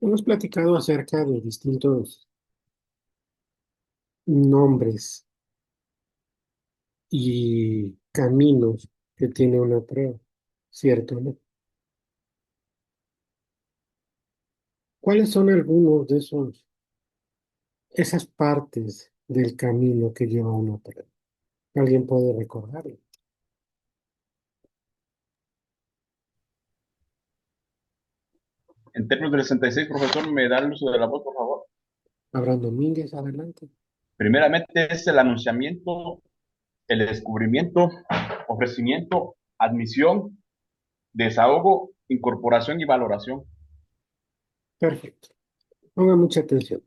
Hemos platicado acerca de distintos nombres y caminos que tiene una prueba, ¿cierto, no? ¿Cuáles son algunos de esas partes del camino que lleva una prueba? ¿Alguien puede recordarlo? En términos del 66, profesor, ¿me da el uso de la voz, por favor? Abraham Domínguez, adelante. Primeramente es el anunciamiento, el descubrimiento, ofrecimiento, admisión, desahogo, incorporación y valoración. Perfecto. Ponga mucha atención.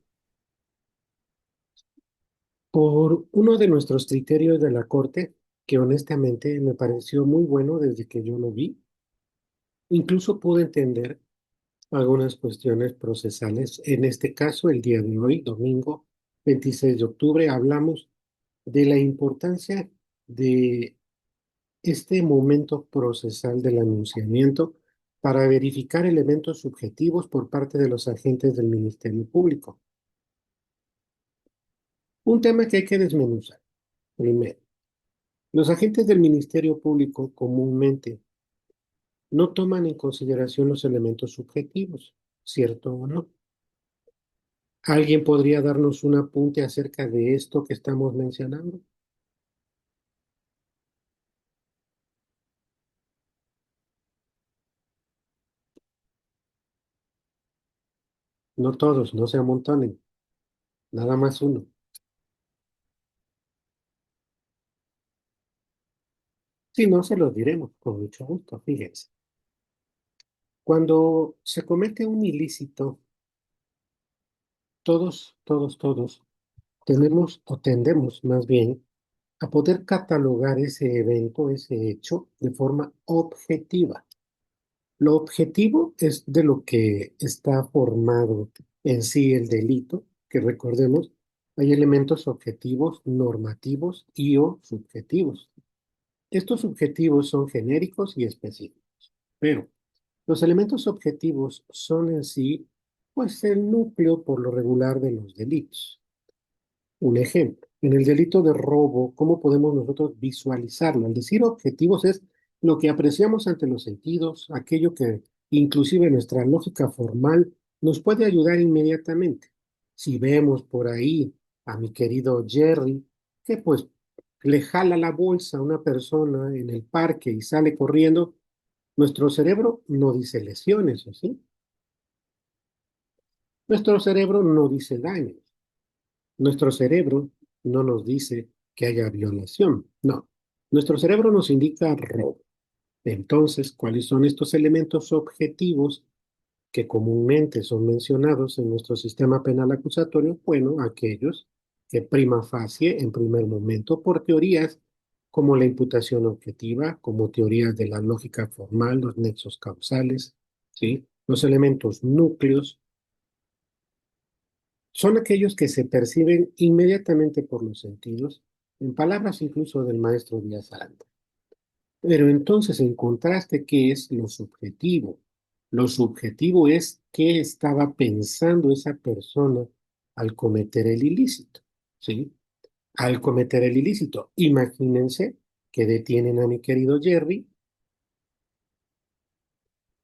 Por uno de nuestros criterios de la Corte, que honestamente me pareció muy bueno desde que yo lo vi, incluso pude entender algunas cuestiones procesales. En este caso, el día de hoy, domingo 26 de octubre, hablamos de la importancia de este momento procesal del anunciamiento para verificar elementos subjetivos por parte de los agentes del Ministerio Público. Un tema que hay que desmenuzar. Primero, los agentes del Ministerio Público comúnmente no toman en consideración los elementos subjetivos, ¿cierto o no? ¿Alguien podría darnos un apunte acerca de esto que estamos mencionando? No todos, no se amontonen, nada más uno. Si no, se los diremos con mucho gusto, fíjense. Cuando se comete un ilícito, todos tenemos o tendemos más bien a poder catalogar ese evento, ese hecho, de forma objetiva. Lo objetivo es de lo que está formado en sí el delito, que recordemos, hay elementos objetivos, normativos y o subjetivos. Estos subjetivos son genéricos y específicos, pero los elementos objetivos son en sí, pues, el núcleo por lo regular de los delitos. Un ejemplo, en el delito de robo, ¿cómo podemos nosotros visualizarlo? Al decir objetivos es lo que apreciamos ante los sentidos, aquello que inclusive nuestra lógica formal nos puede ayudar inmediatamente. Si vemos por ahí a mi querido Jerry, que pues le jala la bolsa a una persona en el parque y sale corriendo, nuestro cerebro no dice lesiones, ¿o sí? Nuestro cerebro no dice daños. Nuestro cerebro no nos dice que haya violación, no. Nuestro cerebro nos indica robo. Entonces, ¿cuáles son estos elementos objetivos que comúnmente son mencionados en nuestro sistema penal acusatorio? Bueno, aquellos que prima facie, en primer momento, por teorías como la imputación objetiva, como teorías de la lógica formal, los nexos causales, ¿sí? Los elementos núcleos son aquellos que se perciben inmediatamente por los sentidos, en palabras incluso del maestro Díaz Aranda. Pero entonces, en contraste, ¿qué es lo subjetivo? Lo subjetivo es qué estaba pensando esa persona al cometer el ilícito, ¿sí? Al cometer el ilícito. Imagínense que detienen a mi querido Jerry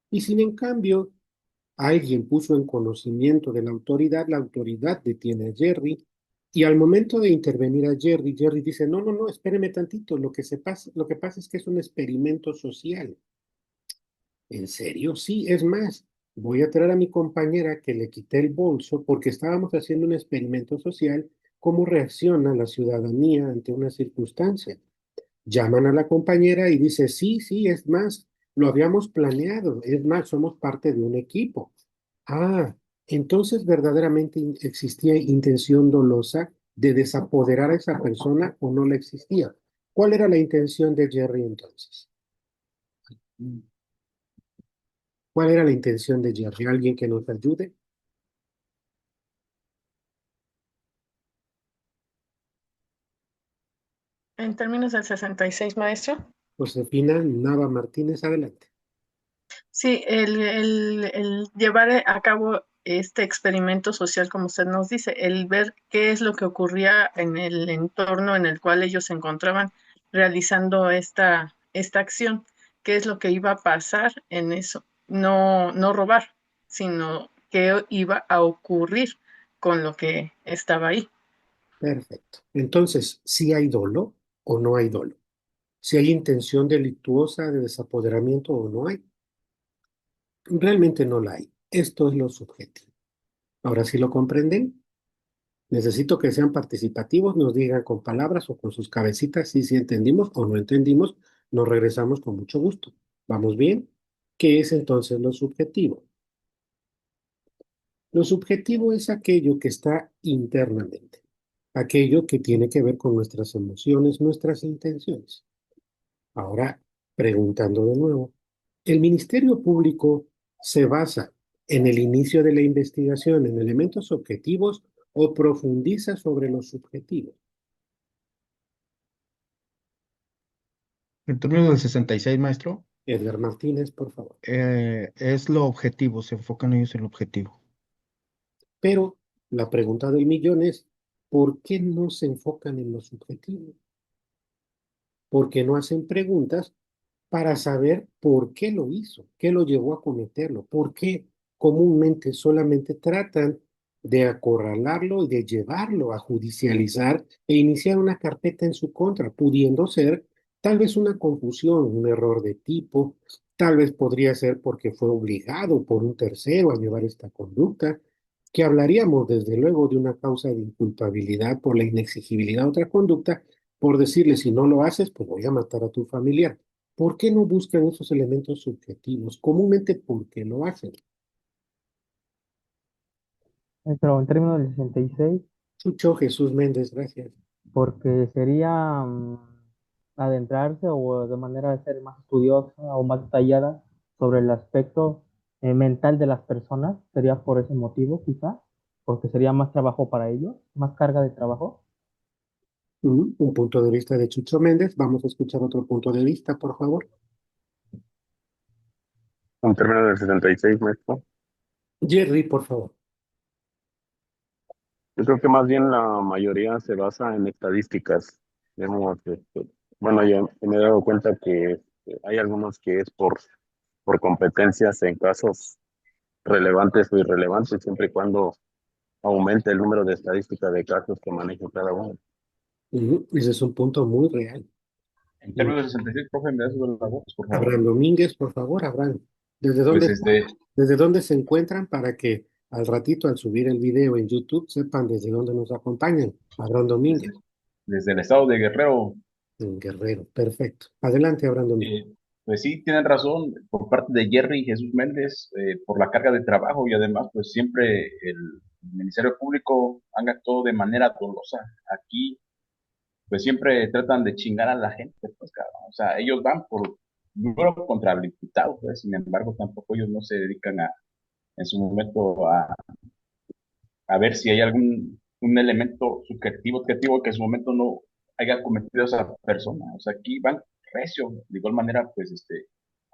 y sin en cambio alguien puso en conocimiento de la autoridad detiene a Jerry y al momento de intervenir a Jerry, Jerry dice, no, no, no, espéreme tantito, lo que pasa es que es un experimento social. ¿En serio? Sí, es más, voy a traer a mi compañera que le quité el bolso porque estábamos haciendo un experimento social, cómo reacciona la ciudadanía ante una circunstancia. Llaman a la compañera y dice, sí, sí, es más, lo habíamos planeado, es más, somos parte de un equipo. Ah, entonces verdaderamente existía intención dolosa de desapoderar a esa persona o no la existía. ¿Cuál era la intención de Jerry entonces? ¿Cuál era la intención de Jerry? ¿Alguien que nos ayude? En términos del 66, maestro. Josefina Nava Martínez, adelante. Sí, el llevar a cabo este experimento social, como usted nos dice, el ver qué es lo que ocurría en el entorno en el cual ellos se encontraban realizando esta acción, qué es lo que iba a pasar en eso, no robar, sino qué iba a ocurrir con lo que estaba ahí. Perfecto. Entonces, si hay dolo o no hay dolo. Si hay intención delictuosa de desapoderamiento o no hay. Realmente no la hay. Esto es lo subjetivo. Ahora sí lo comprenden. Necesito que sean participativos, nos digan con palabras o con sus cabecitas si entendimos o no entendimos. Nos regresamos con mucho gusto. ¿Vamos bien? ¿Qué es entonces lo subjetivo? Lo subjetivo es aquello que está internamente, aquello que tiene que ver con nuestras emociones, nuestras intenciones. Ahora, preguntando de nuevo, ¿el Ministerio Público se basa en el inicio de la investigación en elementos objetivos o profundiza sobre los subjetivos? En términos del 66, maestro, Edgar Martínez, por favor. es lo objetivo, se enfocan ellos en lo objetivo. Pero la pregunta del millón es, ¿por qué no se enfocan en los subjetivos? ¿Por qué no hacen preguntas para saber por qué lo hizo, qué lo llevó a cometerlo, por qué comúnmente solamente tratan de acorralarlo y de llevarlo a judicializar e iniciar una carpeta en su contra, pudiendo ser tal vez una confusión, un error de tipo, tal vez podría ser porque fue obligado por un tercero a llevar esta conducta, que hablaríamos desde luego de una causa de inculpabilidad por la inexigibilidad de otra conducta, por decirle si no lo haces, pues voy a matar a tu familiar. ¿Por qué no buscan esos elementos subjetivos? Comúnmente porque lo hacen. Pero en términos del 66, Chucho Jesús Méndez, gracias. porque sería adentrarse o de manera de ser más estudiosa o más detallada sobre el aspecto mental de las personas, sería por ese motivo quizá, porque sería más trabajo para ellos, más carga de trabajo. Un punto de vista de Chucho Méndez. Vamos a escuchar otro punto de vista, por favor. En términos del 66, maestro. Jerry, por favor. Yo creo que más bien la mayoría se basa en estadísticas. Digamos, bueno, yo me he dado cuenta que hay algunos que es por competencias en casos relevantes o irrelevantes, siempre y cuando aumente el número de estadísticas de casos que maneja cada uno. Ese es un punto muy real. En términos de 66, profe, me das la voz, por favor. Abraham Domínguez, por favor, Abraham. Pues ¿Desde dónde se encuentran para que al ratito, al subir el video en YouTube, sepan desde dónde nos acompañan? Abraham Domínguez, desde el estado de Guerrero. en Guerrero. Perfecto. Adelante, Abraham Domínguez. Pues sí, tienen razón por parte de Jerry y Jesús Méndez por la carga de trabajo y además pues siempre el Ministerio Público han actuado de manera dolosa. Aquí pues siempre tratan de chingar a la gente, pues cabrón. O sea, ellos van por duro contra el diputado, pues, sin embargo tampoco ellos no se dedican en su momento a ver si hay algún un elemento subjetivo, objetivo que en su momento no haya cometido esa persona. O sea, aquí van recio. De igual manera, pues,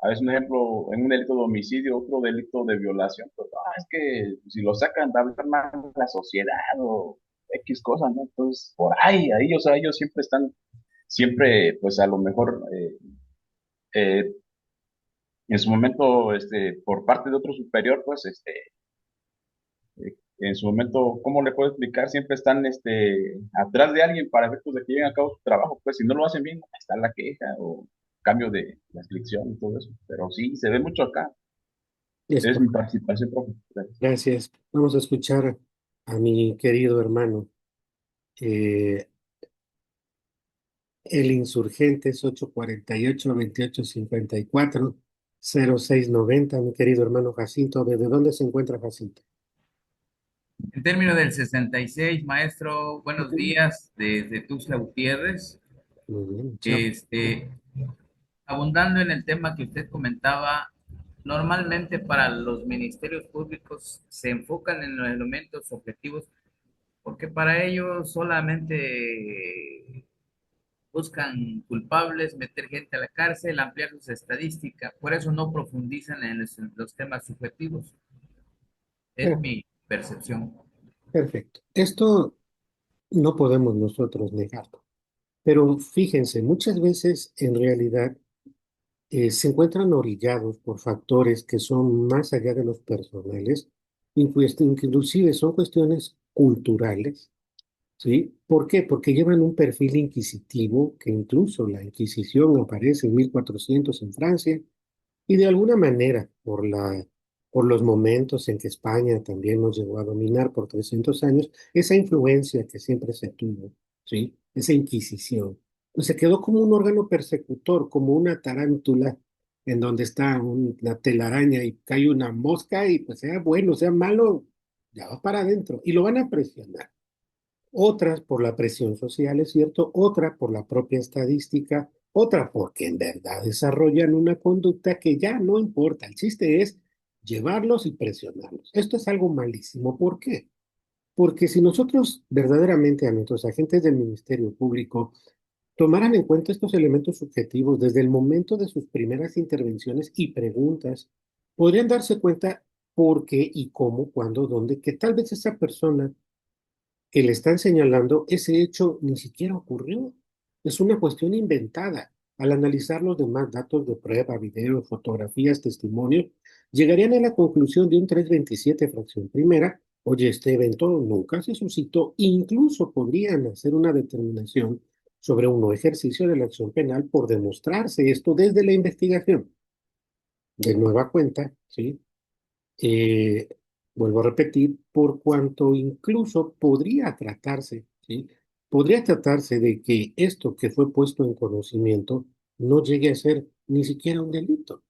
a veces un ejemplo, en un delito de homicidio, otro delito de violación, pues, es que si lo sacan, va a hablar mal la sociedad o X cosas, ¿no? Entonces, por ahí, o sea, ellos siempre están, siempre, pues, a lo mejor, eh, en su momento, por parte de otro superior, pues, en su momento, ¿cómo le puedo explicar? Siempre están atrás de alguien para efectos de que lleven a cabo su trabajo. Pues si no lo hacen bien, ahí está la queja o cambio de la inscripción y todo eso. Pero sí, se ve mucho acá. Es Es mi correcto. participación, profe. Gracias. Gracias. Vamos a escuchar a mi querido hermano. Eh, el insurgente es 848-2854-0690. Mi querido hermano Jacinto, ¿desde dónde se encuentra Jacinto? En términos del 66, maestro, buenos días desde Tuxtla Gutiérrez. Muy bien, chao. Este, abundando en el tema que usted comentaba, normalmente para los ministerios públicos se enfocan en los elementos objetivos porque para ellos solamente buscan culpables, meter gente a la cárcel, ampliar sus estadísticas. Por eso no profundizan en los temas subjetivos. Es mi percepción. Perfecto. Esto no podemos nosotros negarlo. Pero fíjense, muchas veces en realidad se encuentran orillados por factores que son más allá de los personales, inclusive son cuestiones culturales, ¿sí? ¿Por qué? Porque llevan un perfil inquisitivo que incluso la Inquisición aparece en 1400 en Francia y de alguna manera por los momentos en que España también nos llegó a dominar por 300 años, esa influencia que siempre se tuvo, ¿sí? Esa Inquisición, pues se quedó como un órgano persecutor, como una tarántula en donde está una telaraña y cae una mosca y pues sea bueno, sea malo, ya va para adentro y lo van a presionar. Otras por la presión social, es cierto, otra por la propia estadística, otra porque en verdad desarrollan una conducta que ya no importa. El chiste es llevarlos y presionarlos. Esto es algo malísimo. ¿Por qué? Porque si nosotros verdaderamente a nuestros agentes del Ministerio Público tomaran en cuenta estos elementos subjetivos desde el momento de sus primeras intervenciones y preguntas, podrían darse cuenta por qué y cómo, cuándo, dónde, que tal vez esa persona que le están señalando, ese hecho ni siquiera ocurrió. Es una cuestión inventada. Al analizar los demás datos de prueba, videos, fotografías, testimonios, llegarían a la conclusión de un 327 fracción primera, oye, este evento nunca se suscitó, incluso podrían hacer una determinación sobre un no ejercicio de la acción penal por demostrarse esto desde la investigación. De nueva cuenta, ¿sí? eh, Vuelvo a repetir, por cuanto incluso podría tratarse, ¿sí? Podría tratarse de que esto que fue puesto en conocimiento no llegue a ser ni siquiera un delito.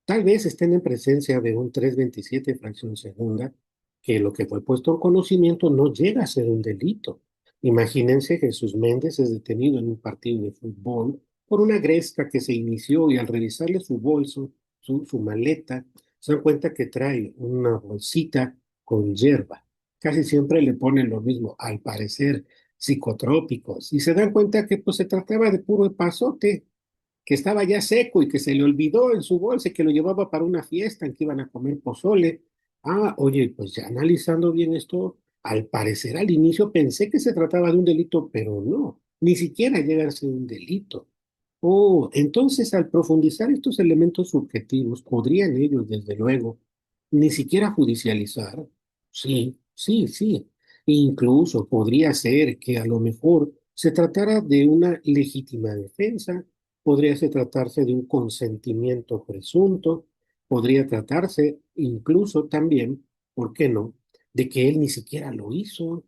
Tal vez estén en presencia de un 327 fracción segunda, que lo que fue puesto en conocimiento no llega a ser un delito. Imagínense Jesús Méndez es detenido en un partido de fútbol por una gresca que se inició y al revisarle su bolso, su maleta, se dan cuenta que trae una bolsita con hierba. Casi siempre le ponen lo mismo, al parecer psicotrópicos, y se dan cuenta que pues se trataba de puro epazote que estaba ya seco y que se le olvidó en su bolsa y que lo llevaba para una fiesta en que iban a comer pozole. Ah, oye, pues ya analizando bien esto, al parecer al inicio pensé que se trataba de un delito, pero no, ni siquiera llega a ser un delito. Oh, entonces al profundizar estos elementos subjetivos, podrían ellos, desde luego, ni siquiera judicializar. Sí, sí, sí. Incluso podría ser que a lo mejor se tratara de una legítima defensa, podría tratarse de un consentimiento presunto, podría tratarse incluso también, ¿por qué no?, de que él ni siquiera lo hizo.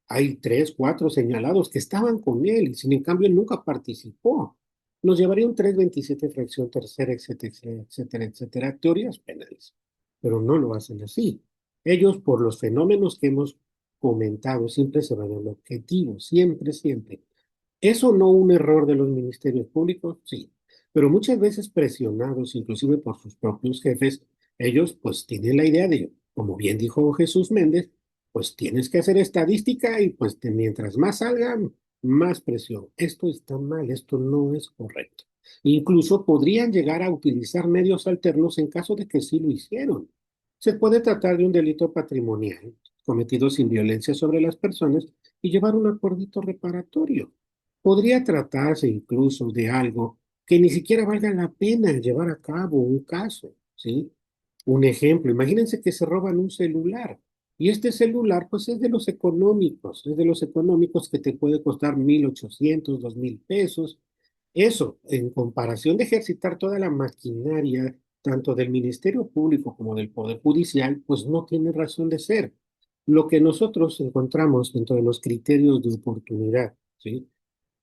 Hay tres, cuatro señalados que estaban con él y sin en cambio él nunca participó. Nos llevaría un 327 fracción tercera, etcétera, etcétera, etcétera, teorías penales, pero no lo hacen así. Ellos, por los fenómenos que hemos comentado, siempre se van al objetivo, siempre, siempre. ¿Eso no un error de los ministerios públicos? Sí, pero muchas veces presionados inclusive por sus propios jefes, ellos pues tienen la idea de, como bien dijo Jesús Méndez, pues tienes que hacer estadística y pues mientras más salgan, más presión. Esto está mal, esto no es correcto. Incluso podrían llegar a utilizar medios alternos en caso de que sí lo hicieron. Se puede tratar de un delito patrimonial cometido sin violencia sobre las personas y llevar un acuerdito reparatorio. Podría tratarse incluso de algo que ni siquiera valga la pena llevar a cabo un caso, ¿sí? Un ejemplo, imagínense que se roban un celular y este celular pues es de los económicos que te puede costar 1,800, 2,000 pesos. Eso, en comparación de ejercitar toda la maquinaria, tanto del Ministerio Público como del Poder Judicial, pues no tiene razón de ser. Lo que nosotros encontramos dentro de los criterios de oportunidad, ¿sí?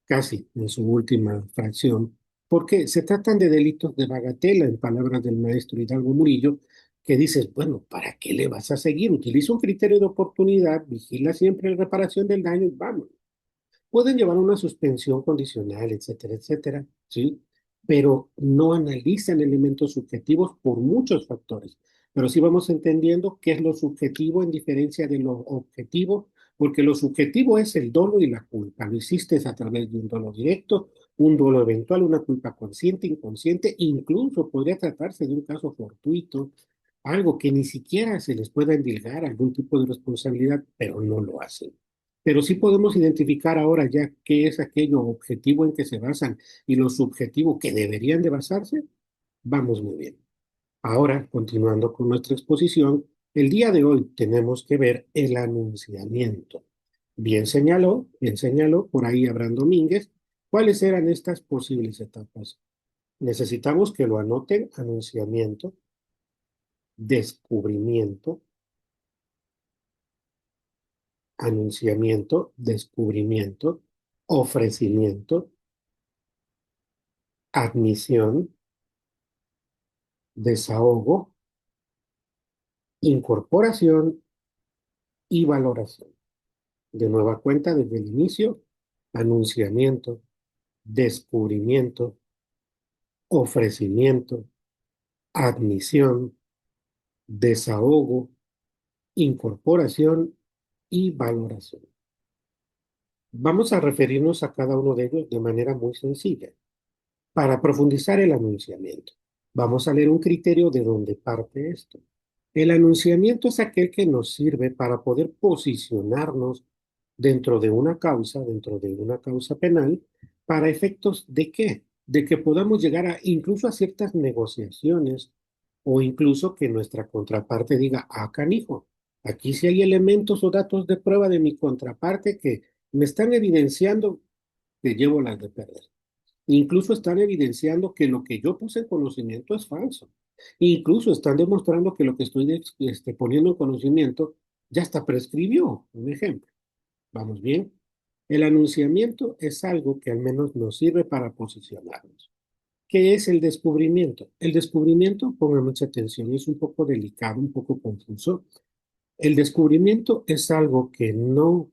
Casi en su última fracción, porque se tratan de delitos de bagatela, en palabras del maestro Hidalgo Murillo, que dices, bueno, ¿para qué le vas a seguir? Utiliza un criterio de oportunidad, vigila siempre la reparación del daño y vamos. Pueden llevar una suspensión condicional, etcétera, etcétera, ¿sí? Pero no analizan elementos subjetivos por muchos factores. Pero sí vamos entendiendo qué es lo subjetivo en diferencia de lo objetivo, porque lo subjetivo es el dolo y la culpa. Lo hiciste a través de un dolo directo, un dolo eventual, una culpa consciente, inconsciente, incluso podría tratarse de un caso fortuito. algo que ni siquiera se les pueda endilgar algún tipo de responsabilidad, pero no lo hacen. Pero sí podemos identificar ahora ya qué es aquello objetivo en que se basan y lo subjetivo que deberían de basarse. Vamos muy bien. Ahora, continuando con nuestra exposición, el día de hoy tenemos que ver el anunciamiento. Bien señaló por ahí Abraham Domínguez, cuáles eran estas posibles etapas. Necesitamos que lo anoten: anunciamiento, descubrimiento, anunciamiento, descubrimiento, ofrecimiento, admisión, desahogo, incorporación y valoración. De nueva cuenta, desde el inicio: anunciamiento, descubrimiento, ofrecimiento, admisión, desahogo, incorporación y valoración. Vamos a referirnos a cada uno de ellos de manera muy sencilla. Para profundizar el anunciamiento, vamos a leer un criterio de dónde parte esto. El anunciamiento es aquel que nos sirve para poder posicionarnos dentro de una causa penal, ¿para efectos de qué? De que podamos llegar a incluso a ciertas negociaciones o incluso que nuestra contraparte diga: ah, canijo, aquí sí hay elementos o datos de prueba de mi contraparte que me están evidenciando que llevo las de perder. Incluso están evidenciando que lo que yo puse en conocimiento es falso. Incluso están demostrando que lo que estoy poniendo en conocimiento ya está prescribió. Un ejemplo. ¿Vamos bien? El anunciamiento es algo que al menos nos sirve para posicionarnos. ¿Qué es el descubrimiento? El descubrimiento, pongan mucha atención, es un poco delicado, un poco confuso. El descubrimiento es algo que no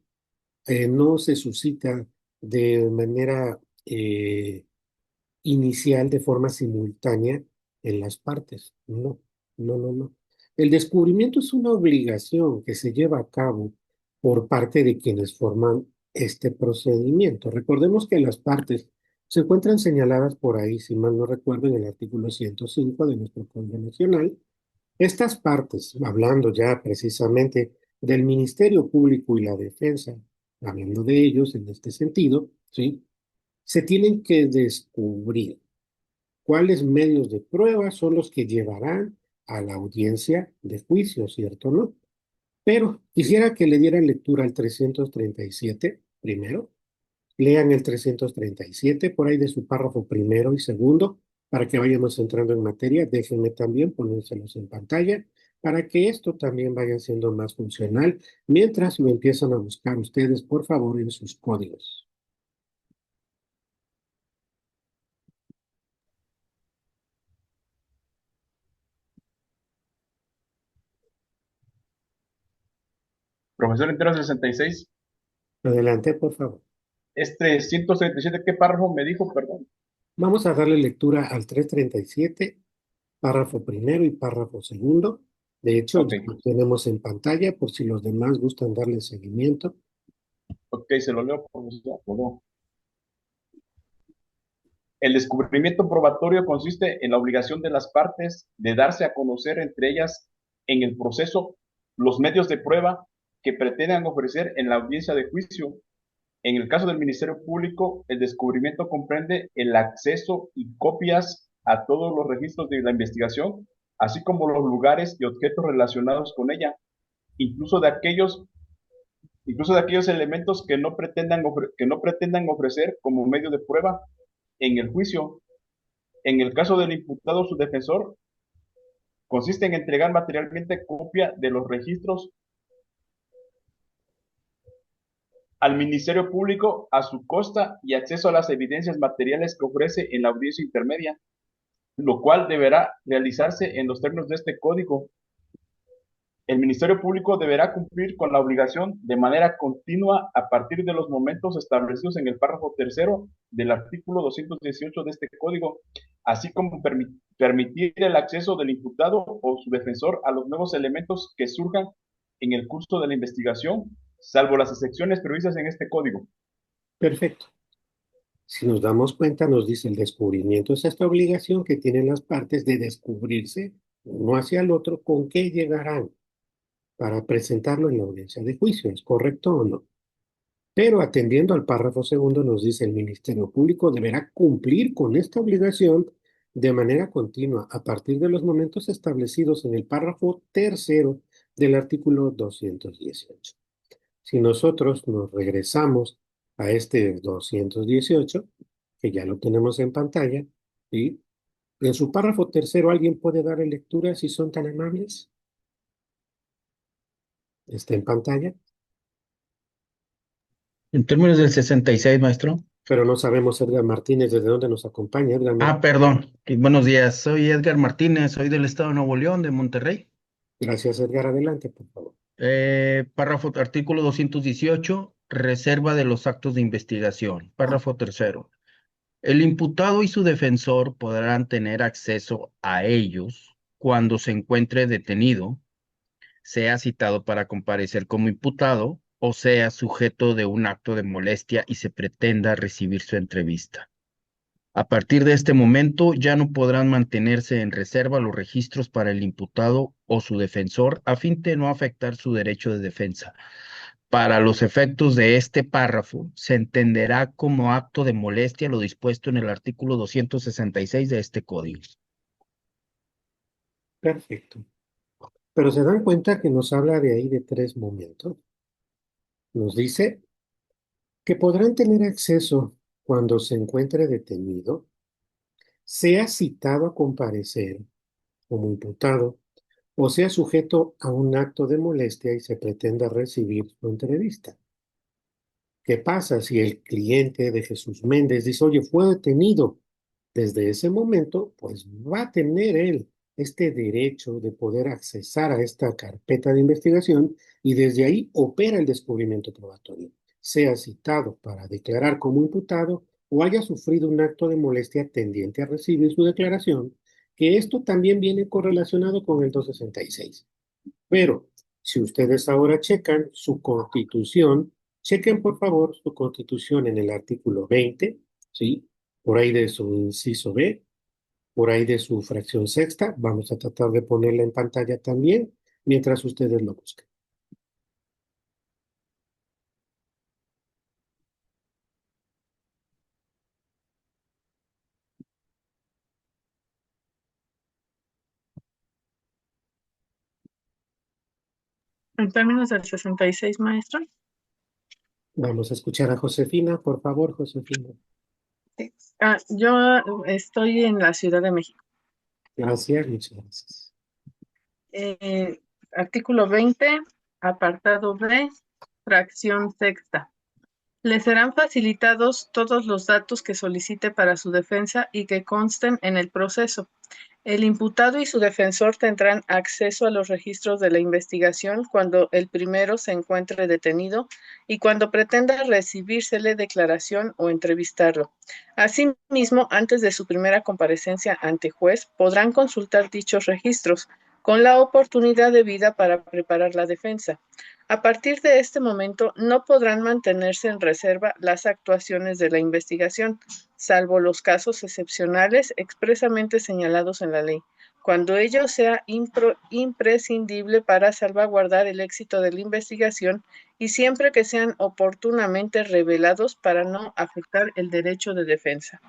se suscita de manera inicial, de forma simultánea en las partes. No, no, no, no. El descubrimiento es una obligación que se lleva a cabo por parte de quienes forman este procedimiento. Recordemos que las partes se encuentran señaladas por ahí, si mal no recuerdo, en el artículo 105 de nuestro Código Nacional. Estas partes, hablando ya precisamente del Ministerio Público y la Defensa, hablando de ellos en este sentido, ¿sí? Se tienen que descubrir cuáles medios de prueba son los que llevarán a la audiencia de juicio, ¿cierto o no? Pero quisiera que le dieran lectura al 337 primero. Lean el 337 por ahí de su párrafo primero y segundo, para que vayamos entrando en materia. Déjenme también ponérselos en pantalla para que esto también vaya siendo más funcional mientras lo empiezan a buscar ustedes, por favor, en sus códigos. Profesor entero 66, Adelante, por favor. este 137, ¿qué párrafo me dijo? Perdón. Vamos a darle lectura al 337, párrafo primero y párrafo segundo. De hecho, Ok, ya lo tenemos en pantalla por si los demás gustan darle seguimiento. ok, se lo leo, profesor. Por El descubrimiento probatorio consiste en la obligación de las partes de darse a conocer entre ellas en el proceso los medios de prueba que pretendan ofrecer en la audiencia de juicio. En el caso del Ministerio Público, el descubrimiento comprende el acceso y copias a todos los registros de la investigación, así como los lugares y objetos relacionados con ella, incluso de aquellos, incluso de aquellos elementos que no pretendan ofrecer como medio de prueba en el juicio. En el caso del imputado o su defensor, consiste en entregar materialmente copia de los registros al Ministerio Público a su costa y acceso a las evidencias materiales que ofrece en la audiencia intermedia, lo cual deberá realizarse en los términos de este código. El Ministerio Público deberá cumplir con la obligación de manera continua a partir de los momentos establecidos en el párrafo tercero del artículo 218 de este código, así como permitir el acceso del imputado o su defensor a los nuevos elementos que surjan en el curso de la investigación, salvo las excepciones previstas en este código. Perfecto. Si nos damos cuenta, nos dice: el descubrimiento es esta obligación que tienen las partes de descubrirse uno hacia el otro, ¿con qué llegarán para presentarlo en la audiencia de juicio? ¿Es correcto o no? Pero atendiendo al párrafo segundo, nos dice el Ministerio Público deberá cumplir con esta obligación de manera continua a partir de los momentos establecidos en el párrafo tercero del artículo 218. Si nosotros nos regresamos a este 218, que ya lo tenemos en pantalla, y en su párrafo tercero, ¿alguien puede dar lectura si son tan amables? Está en pantalla, En términos del 66, maestro. pero no sabemos, Edgar Martínez, desde dónde nos acompaña. Edgar, Perdón. Buenos días. Soy Edgar Martínez, soy del estado de Nuevo León, de Monterrey. gracias, Edgar. Adelante, por favor. Artículo 218, reserva de los actos de investigación. Párrafo tercero. El imputado y su defensor podrán tener acceso a ellos cuando se encuentre detenido, sea citado para comparecer como imputado o sea sujeto de un acto de molestia y se pretenda recibir su entrevista. A partir de este momento ya no podrán mantenerse en reserva los registros para el imputado o su defensor a fin de no afectar su derecho de defensa. Para los efectos de este párrafo, se entenderá como acto de molestia lo dispuesto en el artículo 266 de este código. Perfecto. Pero se dan cuenta que nos habla de ahí de tres momentos. Nos dice que podrán tener acceso cuando se encuentre detenido, sea citado a comparecer como imputado o sea sujeto a un acto de molestia y se pretenda recibir su entrevista. ¿Qué pasa si el cliente de Jesús Méndez dice, oye, fue detenido? Desde ese momento, pues va a tener él este derecho de poder accesar a esta carpeta de investigación y desde ahí opera el descubrimiento probatorio, sea citado para declarar como imputado o haya sufrido un acto de molestia tendiente a recibir su declaración, que esto también viene correlacionado con el 266. Pero si ustedes ahora checan su constitución, chequen por favor su constitución en el artículo 20, ¿sí? Por ahí de su inciso B, por ahí de su fracción sexta. Vamos a tratar de ponerla en pantalla también mientras ustedes lo buscan. En términos del 66, maestro. Vamos a escuchar a Josefina, por favor, Josefina. Sí. Yo estoy en la Ciudad de México. Gracias, muchas gracias. Artículo 20, apartado B, fracción sexta. Le serán facilitados todos los datos que solicite para su defensa y que consten en el proceso. El imputado y su defensor tendrán acceso a los registros de la investigación cuando el primero se encuentre detenido y cuando pretenda recibírsele declaración o entrevistarlo. Asimismo, antes de su primera comparecencia ante juez, podrán consultar dichos registros con la oportunidad debida para preparar la defensa. A partir de este momento, no podrán mantenerse en reserva las actuaciones de la investigación, salvo los casos excepcionales expresamente señalados en la ley, cuando ello sea imprescindible para salvaguardar el éxito de la investigación y siempre que sean oportunamente revelados para no afectar el derecho de defensa.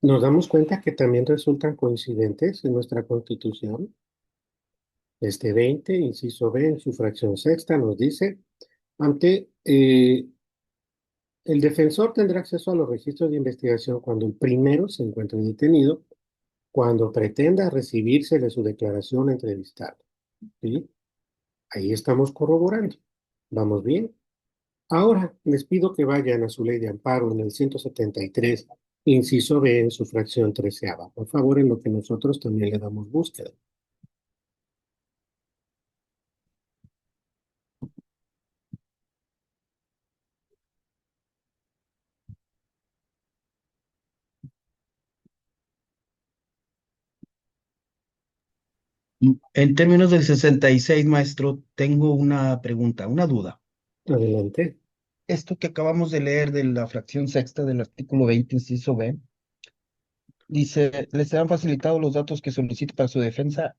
Nos damos cuenta que también resultan coincidentes en nuestra Constitución. Este 20, inciso B, en su fracción sexta, nos dice, ante el defensor tendrá acceso a los registros de investigación cuando el primero se encuentre detenido, cuando pretenda recibírsele su declaración entrevistada. ¿Sí? Ahí estamos corroborando. ¿Vamos bien? Ahora les pido que vayan a su ley de amparo en el 173, inciso B, en su fracción treceava. Por favor, en lo que nosotros también le damos búsqueda. En términos del 66, maestro, tengo una pregunta, una duda. Adelante. Esto que acabamos de leer de la fracción sexta del artículo 20, inciso B, Dice, les serán facilitados los datos que solicite para su defensa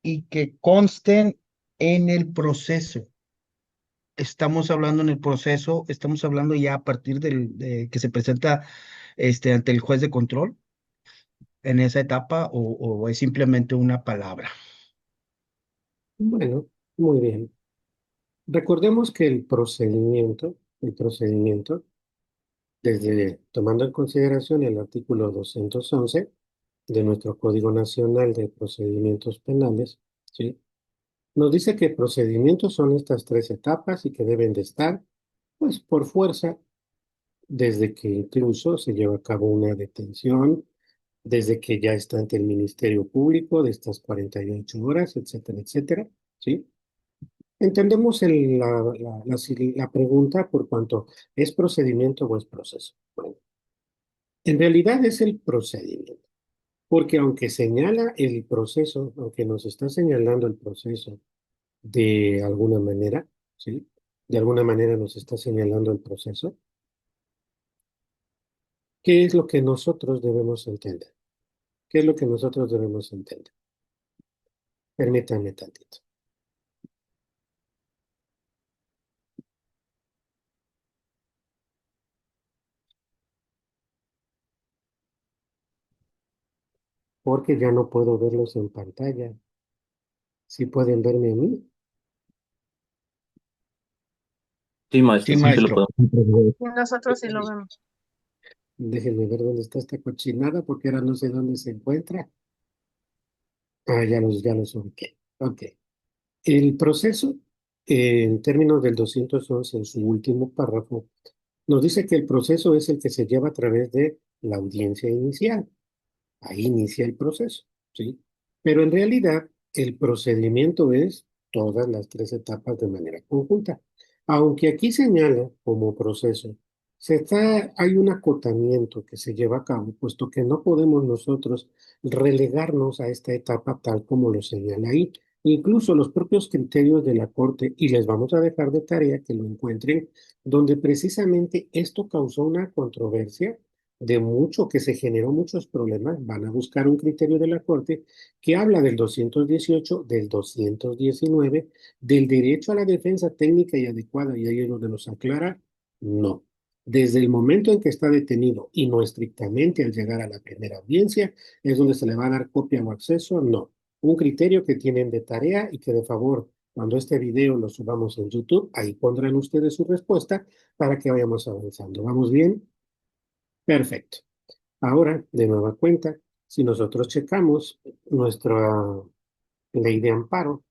y que consten en el proceso. Estamos hablando en el proceso, estamos hablando ya a partir de que se presenta ante el juez de control en esa etapa o es simplemente una palabra. Bueno, muy bien. Recordemos que el procedimiento, desde tomando en consideración el artículo 211 de nuestro Código Nacional de Procedimientos Penales, ¿sí? Nos dice que procedimientos son estas tres etapas y que deben de estar, pues, por fuerza, desde que incluso se lleva a cabo una detención, desde que ya está ante el Ministerio Público de estas 48 horas, etcétera, etcétera, ¿sí? Entendemos la pregunta por cuanto es procedimiento o es proceso. Bueno, en realidad es el procedimiento, porque aunque señala el proceso, aunque nos está señalando el proceso de alguna manera, ¿sí? De alguna manera nos está señalando el proceso. ¿Qué es lo que nosotros debemos entender? ¿Qué es lo que nosotros debemos entender? Permítanme tantito. Porque ya no puedo verlos en pantalla. Si pueden verme a mí, Sí, maestro, Sí, sí, se lo maestro. podemos. Y nosotros sí lo vemos. déjenme ver dónde está esta cochinada, porque ahora no sé dónde se encuentra. Ah, ya los ubiqué. Ok. El proceso, en términos del 211, en su último párrafo, nos dice que el proceso es el que se lleva a través de la audiencia inicial. Ahí inicia el proceso, ¿sí? Pero en realidad el procedimiento es todas las tres etapas de manera conjunta. Aunque aquí señala como proceso, hay un acotamiento que se lleva a cabo, puesto que no podemos nosotros relegarnos a esta etapa tal como lo señala ahí. Incluso los propios criterios de la Corte, y les vamos a dejar de tarea que lo encuentren, donde precisamente esto causó una controversia de mucho, que se generó muchos problemas, van a buscar un criterio de la Corte que habla del 218, del 219, del derecho a la defensa técnica y adecuada, y ahí es donde nos aclara, no. Desde el momento en que está detenido y no estrictamente al llegar a la primera audiencia, es donde se le va a dar copia o acceso, no. Un criterio que tienen de tarea y que de favor, cuando este video lo subamos en YouTube, ahí pondrán ustedes su respuesta para que vayamos avanzando. ¿Vamos bien? Perfecto. Ahora, de nueva cuenta, si nosotros checamos nuestra ley de amparo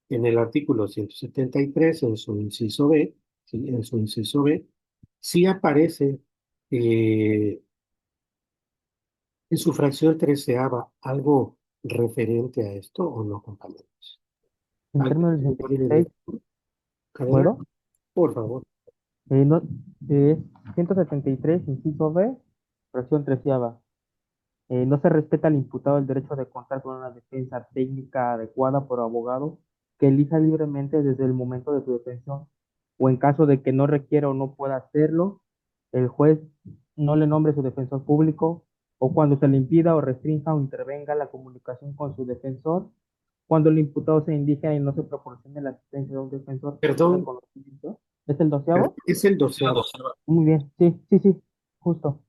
en el artículo 173, en su inciso B, ¿sí? En su inciso B, sí aparece en su fracción treceava algo referente a esto o no, compañeros. En ¿Alguien términos me del quiere 76, decir? Adelante, ¿puedo? por favor. No, es 173, inciso B, fracción treceava. No se respeta al imputado el derecho de contar con una defensa técnica adecuada por abogado que elija libremente desde el momento de su detención, o en caso de que no requiera o no pueda hacerlo, el juez no le nombre su defensor público, o cuando se le impida o restrinja o intervenga la comunicación con su defensor, cuando el imputado se indique y no se proporcione la asistencia de un defensor que tenga Perdón, conocimiento. ¿Es el doceavo? es el doceavo. Muy bien, sí, sí, sí, justo.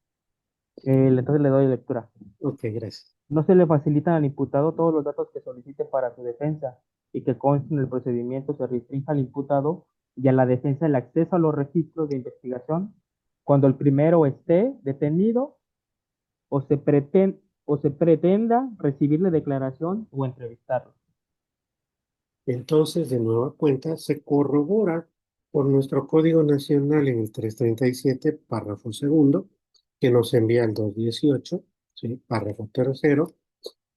Entonces le doy lectura. Ok, gracias. No se le facilitan al imputado todos los datos que solicite para su defensa y que conste en el procedimiento se restrinja al imputado y a la defensa el acceso a los registros de investigación cuando el primero esté detenido o se pretenda recibirle declaración o entrevistarlo. Entonces, de nueva cuenta, se corrobora por nuestro Código Nacional en el 337, párrafo segundo, que nos envía el 218, ¿sí? Párrafo tercero,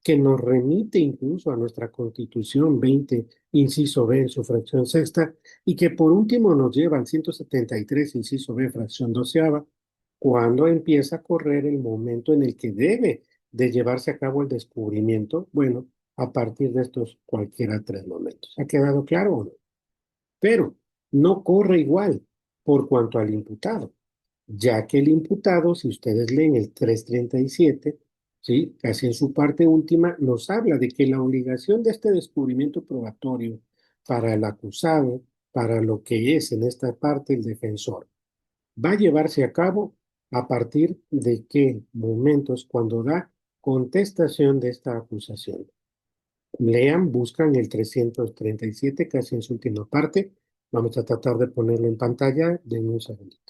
que nos remite incluso a nuestra Constitución 20, inciso B, en su fracción sexta, y que por último nos lleva al 173, inciso B, fracción doceava, cuando empieza a correr el momento en el que debe de llevarse a cabo el descubrimiento, bueno, a partir de estos cualquiera tres momentos. ¿Ha quedado claro o no? Pero no corre igual por cuanto al imputado, ya que el imputado, si ustedes leen el 337, ¿sí? Casi en su parte última nos habla de que la obligación de este descubrimiento probatorio para el acusado, para lo que es en esta parte el defensor, va a llevarse a cabo a partir de qué momentos cuando da contestación de esta acusación. Lean, buscan el 337, casi en su última parte. Vamos a tratar de ponerlo en pantalla. Denme un segundito.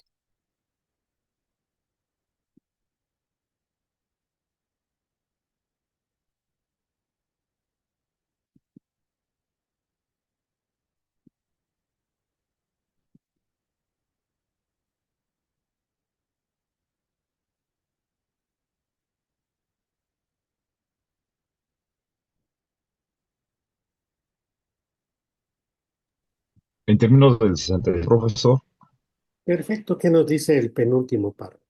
En términos del 63, profesor, Perfecto. ¿Qué nos dice el penúltimo párrafo?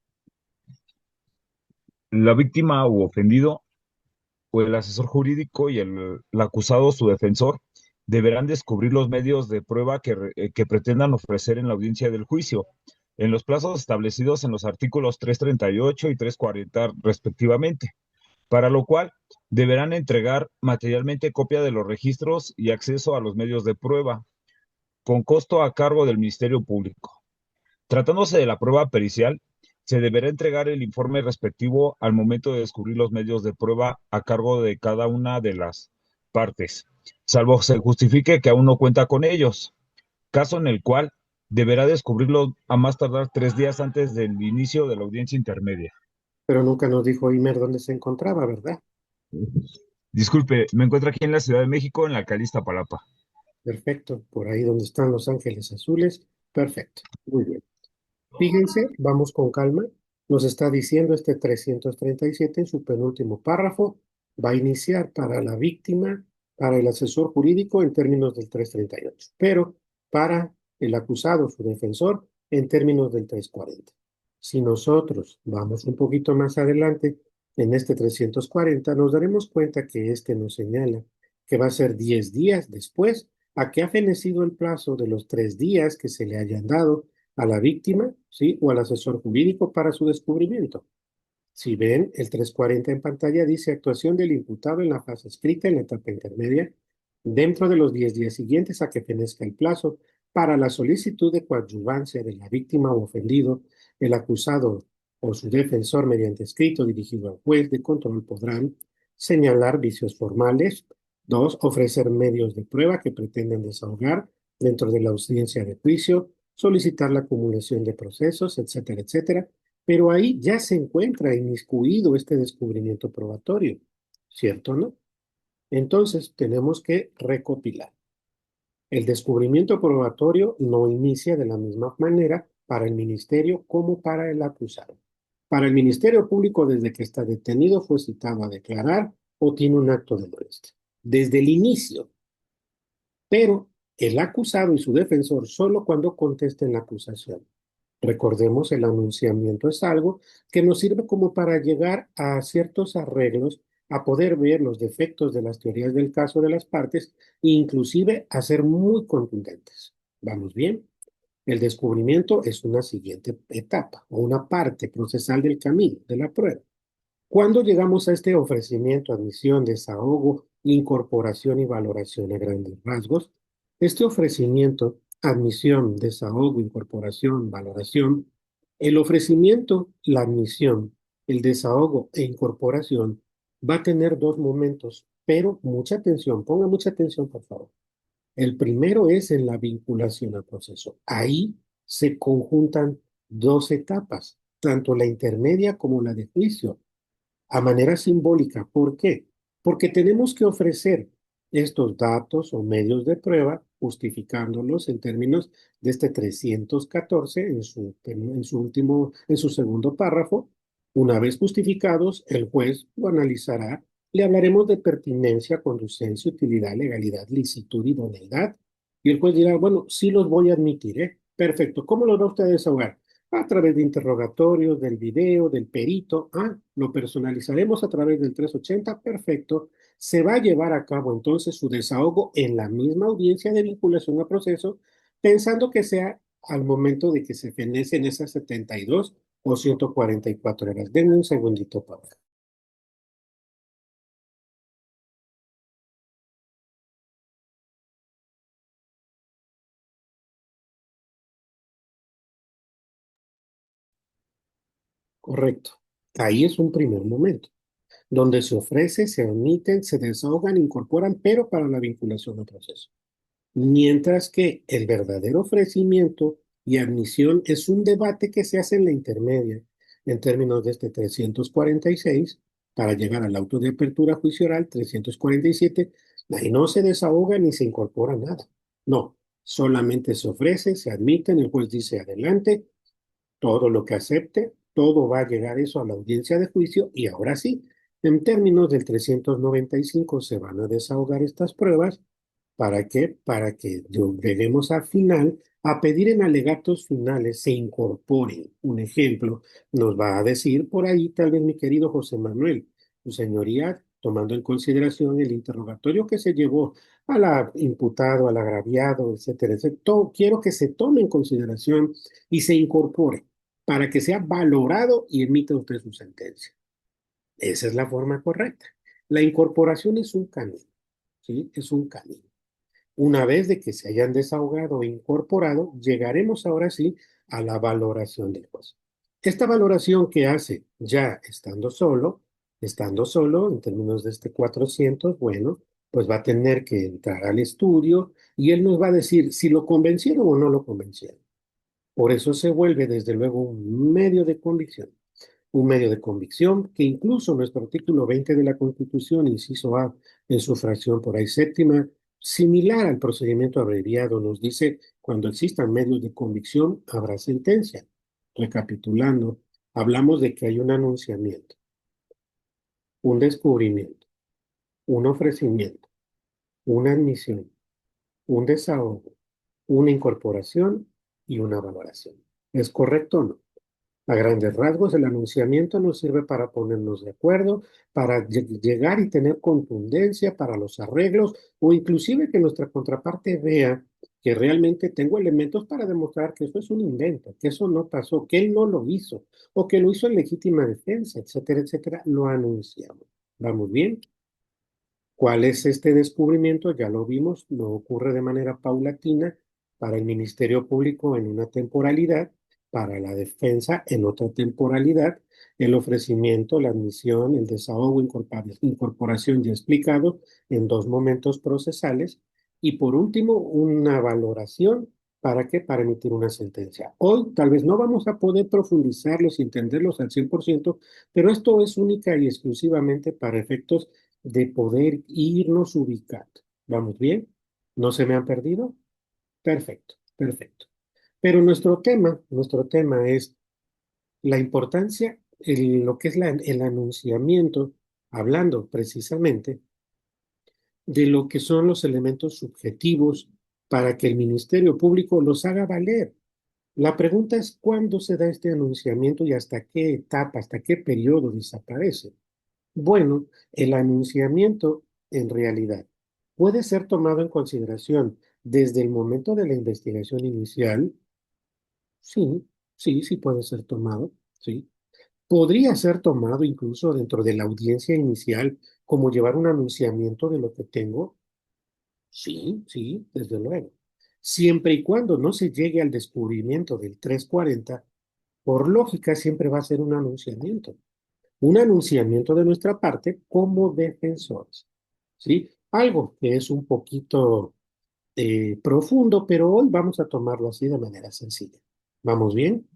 la víctima u ofendido o el asesor jurídico y el acusado o su defensor deberán descubrir los medios de prueba que pretendan ofrecer en la audiencia del juicio, en los plazos establecidos en los artículos 338 y 340 respectivamente, para lo cual deberán entregar materialmente copia de los registros y acceso a los medios de prueba, con costo a cargo del Ministerio Público. Tratándose de la prueba pericial, se deberá entregar el informe respectivo al momento de descubrir los medios de prueba a cargo de cada una de las partes, salvo se justifique que aún no cuenta con ellos, caso en el cual deberá descubrirlo a más tardar 3 días antes del inicio de la audiencia intermedia. Pero nunca nos dijo Imer dónde se encontraba, ¿verdad? Disculpe, me encuentro aquí en la Ciudad de México, en la alcaldía Iztapalapa. Perfecto. Por ahí donde están los ángeles azules. Perfecto. Muy bien. Fíjense, vamos con calma. Nos está diciendo este 337 en su penúltimo párrafo. Va a iniciar para la víctima, para el asesor jurídico en términos del 338, pero para el acusado, su defensor, en términos del 340. Si nosotros vamos un poquito más adelante, en este 340, nos daremos cuenta que este nos señala que va a ser 10 días después a que ha fenecido el plazo de los 3 días que se le hayan dado a la víctima, ¿sí? O al asesor jurídico para su descubrimiento. Si ven, el 340 en pantalla dice actuación del imputado en la fase escrita en la etapa intermedia, dentro de los 10 días siguientes a que fenezca el plazo para la solicitud de coadyuvancia de la víctima o ofendido, el acusado o su defensor mediante escrito dirigido al juez de control podrán señalar vicios formales. 2. Ofrecer medios de prueba que pretenden desahogar dentro de la audiencia de juicio, solicitar la acumulación de procesos, etcétera, etcétera. Pero ahí ya se encuentra inmiscuido este descubrimiento probatorio, ¿cierto, no? Entonces tenemos que recopilar. El descubrimiento probatorio no inicia de la misma manera para el ministerio como para el acusado. Para el Ministerio Público, desde que está detenido, fue citado a declarar o tiene un acto de molestia. Desde el inicio. Pero el acusado y su defensor solo cuando contesten la acusación. Recordemos, el anunciamiento es algo que nos sirve como para llegar a ciertos arreglos, a poder ver los defectos de las teorías del caso de las partes e inclusive a ser muy contundentes. ¿Vamos bien? El descubrimiento es una siguiente etapa o una parte procesal del camino de la prueba. Cuando llegamos a este ofrecimiento, admisión, desahogo, incorporación y valoración a grandes rasgos, este ofrecimiento, admisión, desahogo, incorporación, valoración, el ofrecimiento, la admisión, el desahogo e incorporación va a tener dos momentos, pero mucha atención, ponga mucha atención por favor. El primero es en la vinculación al proceso. Ahí se conjuntan dos etapas, tanto la intermedia como la de juicio a manera simbólica. ¿Por qué? Porque tenemos que ofrecer estos datos o medios de prueba, justificándolos en términos de este 314 en su segundo párrafo. Una vez justificados, el juez lo analizará. Le hablaremos de pertinencia, conducencia, utilidad, legalidad, licitud, idoneidad. Y el juez dirá, bueno, sí los voy a admitir, ¿eh? Perfecto. ¿Cómo los va usted a desahogar? A través de interrogatorios, del video, del perito. Lo personalizaremos a través del 380. Perfecto. Se va a llevar a cabo entonces su desahogo en la misma audiencia de vinculación a proceso, pensando que sea al momento de que se fenecen esas 72 o 144 horas. Denme un segundito, Pablo. Correcto. Ahí es un primer momento, donde se ofrece, se omiten, se desahogan, incorporan, pero para la vinculación al proceso. Mientras que el verdadero ofrecimiento y admisión es un debate que se hace en la intermedia, en términos de este 346, para llegar al auto de apertura a juicio oral 347, ahí no se desahoga ni se incorpora nada. No, solamente se ofrece, se admite, el juez dice adelante, todo lo que acepte, todo va a llegar eso a la audiencia de juicio y ahora sí, en términos del 395 se van a desahogar estas pruebas. ¿Para qué? Para que lleguemos al final a pedir en alegatos finales se incorporen. Un ejemplo nos va a decir por ahí tal vez mi querido José Manuel, su señoría, tomando en consideración el interrogatorio que se llevó a la imputado, al agraviado, etcétera, etcétera. Quiero que se tome en consideración y se incorpore para que sea valorado y emita usted su sentencia. Esa es la forma correcta. La incorporación es un camino, ¿sí? Es un camino. Una vez de que se hayan desahogado e incorporado, llegaremos ahora sí a la valoración del juez. Esta valoración que hace ya estando solo en términos de este 400, bueno, pues va a tener que entrar al estudio y él nos va a decir si lo convencieron o no lo convencieron. Por eso se vuelve desde luego un medio de convicción que incluso nuestro artículo 20 de la Constitución, inciso A, en su fracción por ahí séptima, similar al procedimiento abreviado, nos dice, cuando existan medios de convicción, habrá sentencia. Recapitulando, hablamos de que hay un anunciamiento, un descubrimiento, un ofrecimiento, una admisión, un desahogo, una incorporación y una valoración. ¿Es correcto o no? A grandes rasgos, el anunciamiento nos sirve para ponernos de acuerdo, para llegar y tener contundencia para los arreglos o inclusive que nuestra contraparte vea que realmente tengo elementos para demostrar que eso es un invento, que eso no pasó, que él no lo hizo o que lo hizo en legítima defensa, etcétera, etcétera. Lo anunciamos. ¿Vamos bien? ¿Cuál es este descubrimiento? Ya lo vimos, no ocurre de manera paulatina para el Ministerio Público en una temporalidad, para la defensa en otra temporalidad, el ofrecimiento, la admisión, el desahogo, incorporación ya explicado en dos momentos procesales y por último una valoración. ¿Para qué? Para emitir una sentencia. Hoy tal vez no vamos a poder profundizarlos y entenderlos al 100%, pero esto es única y exclusivamente para efectos de poder irnos ubicando. ¿Vamos bien? ¿No se me han perdido? Perfecto, perfecto. Pero nuestro tema es la importancia, lo que es el anunciamiento, hablando precisamente de lo que son los elementos subjetivos para que el Ministerio Público los haga valer. La pregunta es cuándo se da este anunciamiento y hasta qué etapa, hasta qué periodo desaparece. Bueno, el anunciamiento en realidad puede ser tomado en consideración desde el momento de la investigación inicial. Sí, sí, sí puede ser tomado, sí. Podría ser tomado incluso dentro de la audiencia inicial como llevar un anunciamiento de lo que tengo. Sí, sí, desde luego. Siempre y cuando no se llegue al descubrimiento del 340, por lógica siempre va a ser un anunciamiento. Un anunciamiento de nuestra parte como defensores, ¿sí? Algo que es un poquito profundo, pero hoy vamos a tomarlo así de manera sencilla. ¿Vamos bien?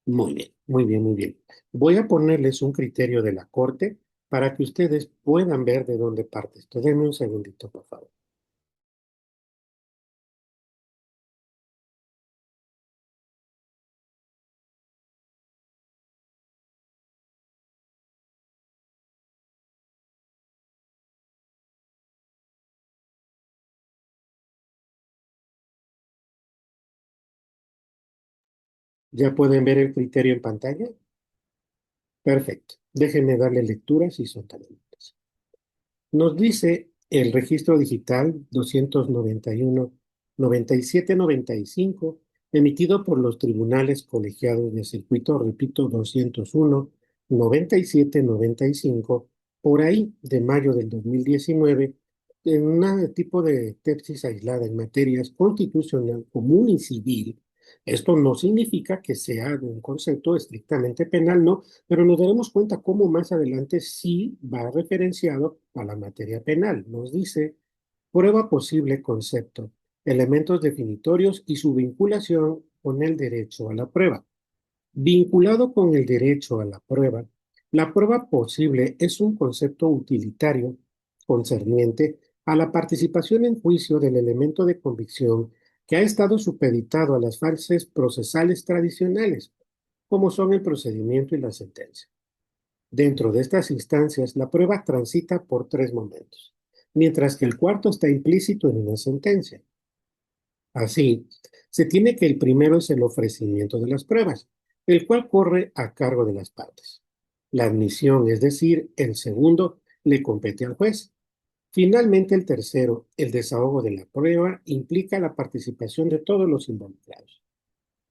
Muy bien, muy bien, muy bien. Voy a ponerles un criterio de la Corte para que ustedes puedan ver de dónde parte esto. Denme un segundito, por favor. ¿Ya pueden ver el criterio en pantalla? Perfecto. Déjenme darle lectura si son tan amables. Nos dice el registro digital 291-97-95, emitido por los tribunales colegiados de circuito, repito, 201-97-95, por ahí de mayo del 2019, en un tipo de tesis aislada en materias constitucional, común y civil, Esto no significa que sea un concepto estrictamente penal, no, pero nos daremos cuenta cómo más adelante sí va referenciado a la materia penal. Nos dice prueba posible concepto, elementos definitorios y su vinculación con el derecho a la prueba. Vinculado con el derecho a la prueba posible es un concepto utilitario concerniente a la participación en juicio del elemento de convicción que ha estado supeditado a las fases procesales tradicionales, como son el procedimiento y la sentencia. Dentro de estas instancias, la prueba transita por tres momentos, mientras que el cuarto está implícito en una sentencia. Así, se tiene que el primero es el ofrecimiento de las pruebas, el cual corre a cargo de las partes. La admisión, es decir, el segundo, le compete al juez. Finalmente, el tercero, el desahogo de la prueba, implica la participación de todos los involucrados.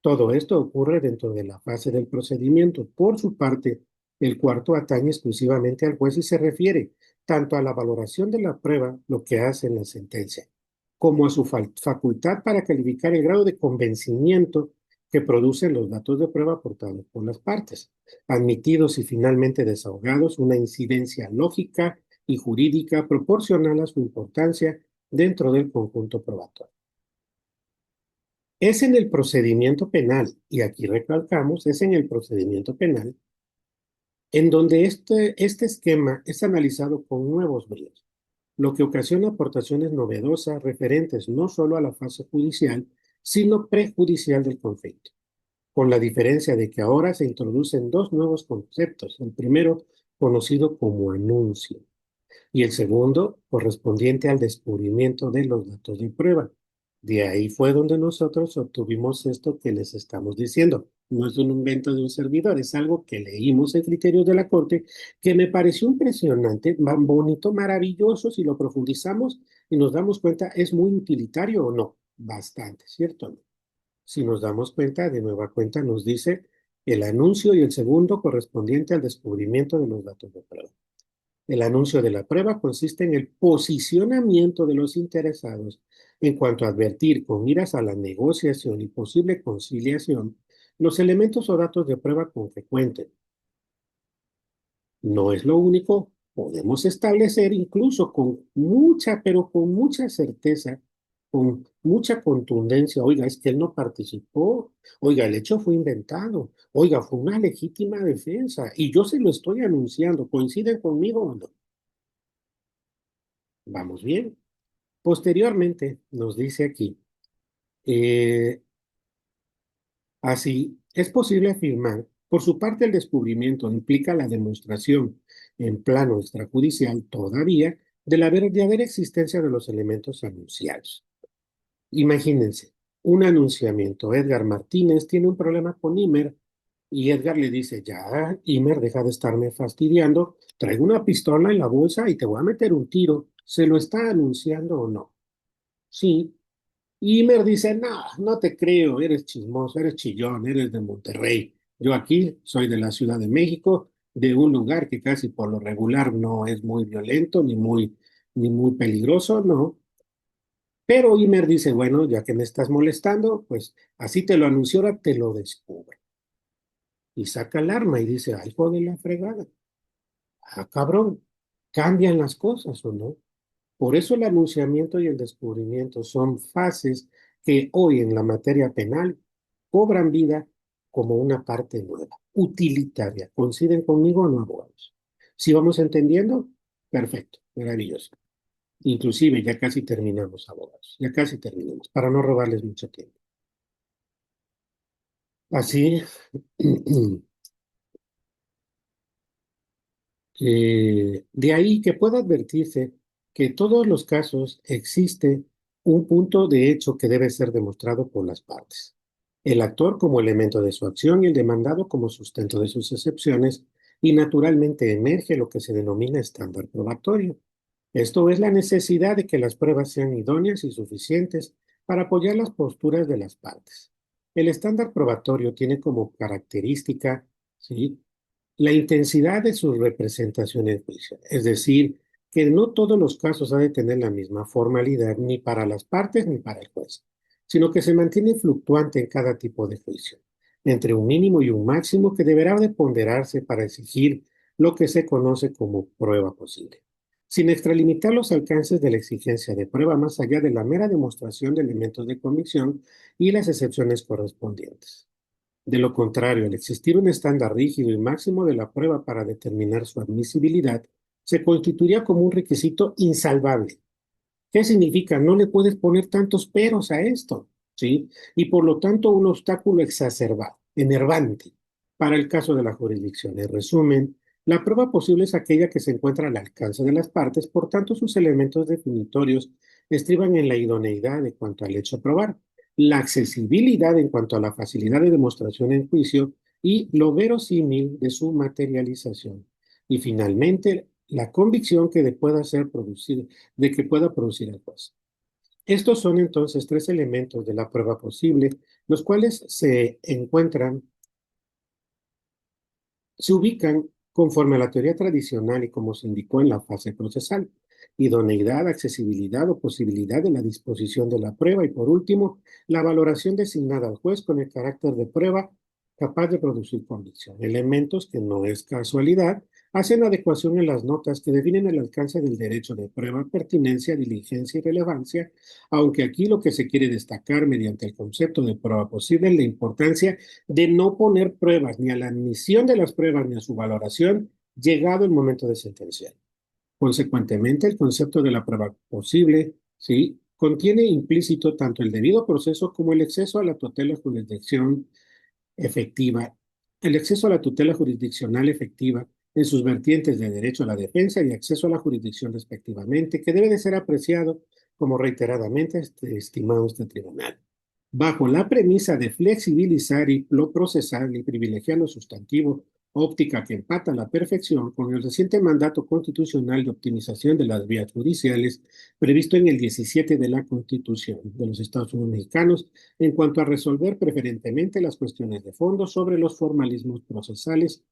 Todo esto ocurre dentro de la fase del procedimiento. Por su parte, el cuarto atañe exclusivamente al juez y se refiere tanto a la valoración de la prueba, lo que hace en la sentencia, como a su facultad para calificar el grado de convencimiento que producen los datos de prueba aportados por las partes, admitidos y finalmente desahogados, una incidencia lógica y jurídica proporcional a su importancia dentro del conjunto probatorio. Es en el procedimiento penal, y aquí recalcamos, es en el procedimiento penal, en donde este esquema es analizado con nuevos bríos, lo que ocasiona aportaciones novedosas referentes no solo a la fase judicial, sino prejudicial del conflicto, con la diferencia de que ahora se introducen dos nuevos conceptos, el primero conocido como anuncio, y el segundo correspondiente al descubrimiento de los datos de prueba. De ahí fue donde nosotros obtuvimos esto que les estamos diciendo. No es un invento de un servidor, es algo que leímos en criterios de la Corte, que me pareció impresionante, bonito, maravilloso, si lo profundizamos y nos damos cuenta, ¿es muy utilitario o no? Bastante, ¿cierto? Si nos damos cuenta, de nueva cuenta nos dice el anuncio y el segundo correspondiente al descubrimiento de los datos de prueba. El anuncio de la prueba consiste en el posicionamiento de los interesados en cuanto a advertir con miras a la negociación y posible conciliación los elementos o datos de prueba con que cuenten. No es lo único, podemos establecer incluso con mucha, pero con mucha certeza, con mucha contundencia, oiga, es que él no participó, oiga, el hecho fue inventado, oiga, fue una legítima defensa y yo se lo estoy anunciando, ¿coinciden conmigo o no? Vamos bien. Posteriormente, nos dice aquí, eh, así, es posible afirmar, por su parte el descubrimiento implica la demostración en plano extrajudicial todavía de la verdadera existencia de los elementos anunciados. Imagínense, un anunciamiento. Edgar Martínez tiene un problema con Imer y Edgar le dice, ya, Imer, deja de estarme fastidiando, traigo una pistola en la bolsa y te voy a meter un tiro. ¿Se lo está anunciando o no? Sí. Y Imer dice, no, no te creo, eres chismoso, eres chillón, eres de Monterrey. Yo aquí soy de la Ciudad de México, de un lugar que casi por lo regular no es muy violento ni muy peligroso, no. Pero Imer dice, bueno, ya que me estás molestando, pues así te lo anunció, ahora te lo descubre. Y saca el arma y dice, ay, hijo de la fregada. Ah, cabrón, cambian las cosas o no. Por eso el anunciamiento y el descubrimiento son fases que hoy en la materia penal cobran vida como una parte nueva, utilitaria. ¿Coinciden conmigo o no, abogados? Si vamos entendiendo, perfecto, maravilloso. Inclusive ya casi terminamos, abogados, ya casi terminamos, para no robarles mucho tiempo. Así, de ahí que pueda advertirse que en todos los casos existe un punto de hecho que debe ser demostrado por las partes. El actor como elemento de su acción y el demandado como sustento de sus excepciones, y naturalmente emerge lo que se denomina estándar probatorio. Esto es la necesidad de que las pruebas sean idóneas y suficientes para apoyar las posturas de las partes. El estándar probatorio tiene como característica, ¿sí?, la intensidad de su representación en juicio, es decir, que no todos los casos han de tener la misma formalidad ni para las partes ni para el juez. sino que se mantiene fluctuante en cada tipo de juicio, entre un mínimo y un máximo que deberá de ponderarse para exigir lo que se conoce como prueba posible, sin extralimitar los alcances de la exigencia de prueba más allá de la mera demostración de elementos de convicción y las excepciones correspondientes. De lo contrario, al existir un estándar rígido y máximo de la prueba para determinar su admisibilidad, se constituiría como un requisito insalvable. ¿Qué significa? No le puedes poner tantos peros a esto, ¿sí? Y por lo tanto un obstáculo exacerbado, enervante, para el caso de la jurisdicción. En resumen, la prueba posible es aquella que se encuentra al alcance de las partes, por tanto sus elementos definitorios estriban en la idoneidad en cuanto al hecho a probar, la accesibilidad en cuanto a la facilidad de demostración en juicio y lo verosímil de su materialización. Y finalmente, la convicción que pueda ser producida de que pueda producir el juez. Estos son entonces tres elementos de la prueba posible, los cuales se ubican conforme a la teoría tradicional y como se indicó en la fase procesal: idoneidad, accesibilidad o posibilidad de la disposición de la prueba y, por último, la valoración designada al juez con el carácter de prueba capaz de producir convicción. Elementos que no es casualidad hacen adecuación en las notas que definen el alcance del derecho de prueba, pertinencia, diligencia y relevancia, aunque aquí lo que se quiere destacar mediante el concepto de prueba posible es la importancia de no poner pruebas ni a la admisión de las pruebas ni a su valoración llegado el momento de sentenciar. Consecuentemente, el concepto de la prueba posible, ¿sí?, contiene implícito tanto el debido proceso como el acceso a la tutela jurisdicción efectiva, el acceso a la tutela jurisdiccional efectiva en sus vertientes de derecho a la defensa y acceso a la jurisdicción respectivamente, que debe de ser apreciado como reiteradamente estimado este tribunal, bajo la premisa de flexibilizar y lo procesal y privilegiar lo sustantivo, óptica que empata a la perfección con el reciente mandato constitucional de optimización de las vías judiciales previsto en el 17 de la Constitución de los Estados Unidos Mexicanos en cuanto a resolver preferentemente las cuestiones de fondo sobre los formalismos procesales.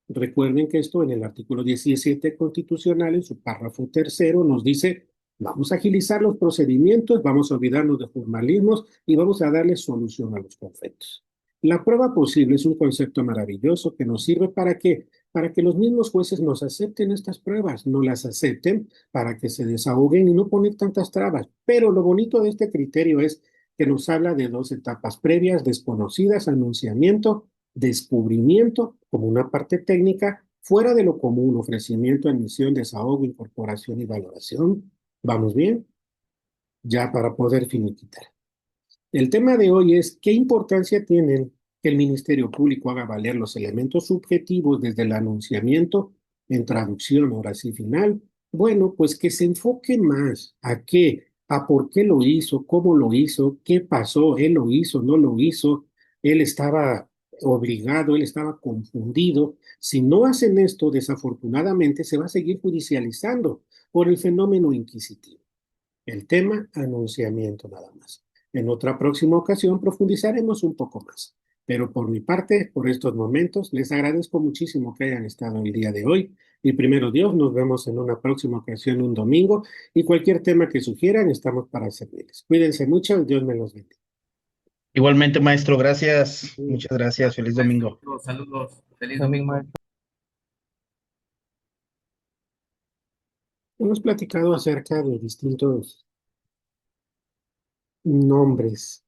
Recuerden que esto en el artículo 17 constitucional, en su párrafo tercero, nos dice: vamos a agilizar los procedimientos, vamos a olvidarnos de formalismos y vamos a darle solución a los conflictos. La prueba posible es un concepto maravilloso que nos sirve ¿para qué? Para que los mismos jueces nos acepten estas pruebas, no las acepten para que se desahoguen y no poner tantas trabas. Pero lo bonito de este criterio es que nos habla de dos etapas previas desconocidas: anunciamiento, descubrimiento como una parte técnica, fuera de lo común, ofrecimiento, admisión, desahogo, incorporación y valoración. ¿Vamos bien? Ya para poder finiquitar. El tema de hoy es: ¿qué importancia tienen que el Ministerio Público haga valer los elementos subjetivos desde el anunciamiento, en traducción, ahora sí final? Bueno, pues que se enfoque más a qué, a por qué lo hizo, cómo lo hizo, qué pasó, él lo hizo, no lo hizo, él estaba obligado, él estaba confundido. Si no hacen esto, desafortunadamente se va a seguir judicializando por el fenómeno inquisitivo. El tema, anunciamiento nada más. En otra próxima ocasión profundizaremos un poco más. Pero por mi parte, por estos momentos, les agradezco muchísimo que hayan estado el día de hoy. Y primero Dios, nos vemos en una próxima ocasión, un domingo. Y cualquier tema que sugieran, estamos para servirles. Cuídense mucho, Dios me los bendiga. Igualmente, maestro, gracias. Muchas gracias. Feliz domingo. Saludos. Feliz Salud, domingo. maestro. Hemos platicado acerca de distintos nombres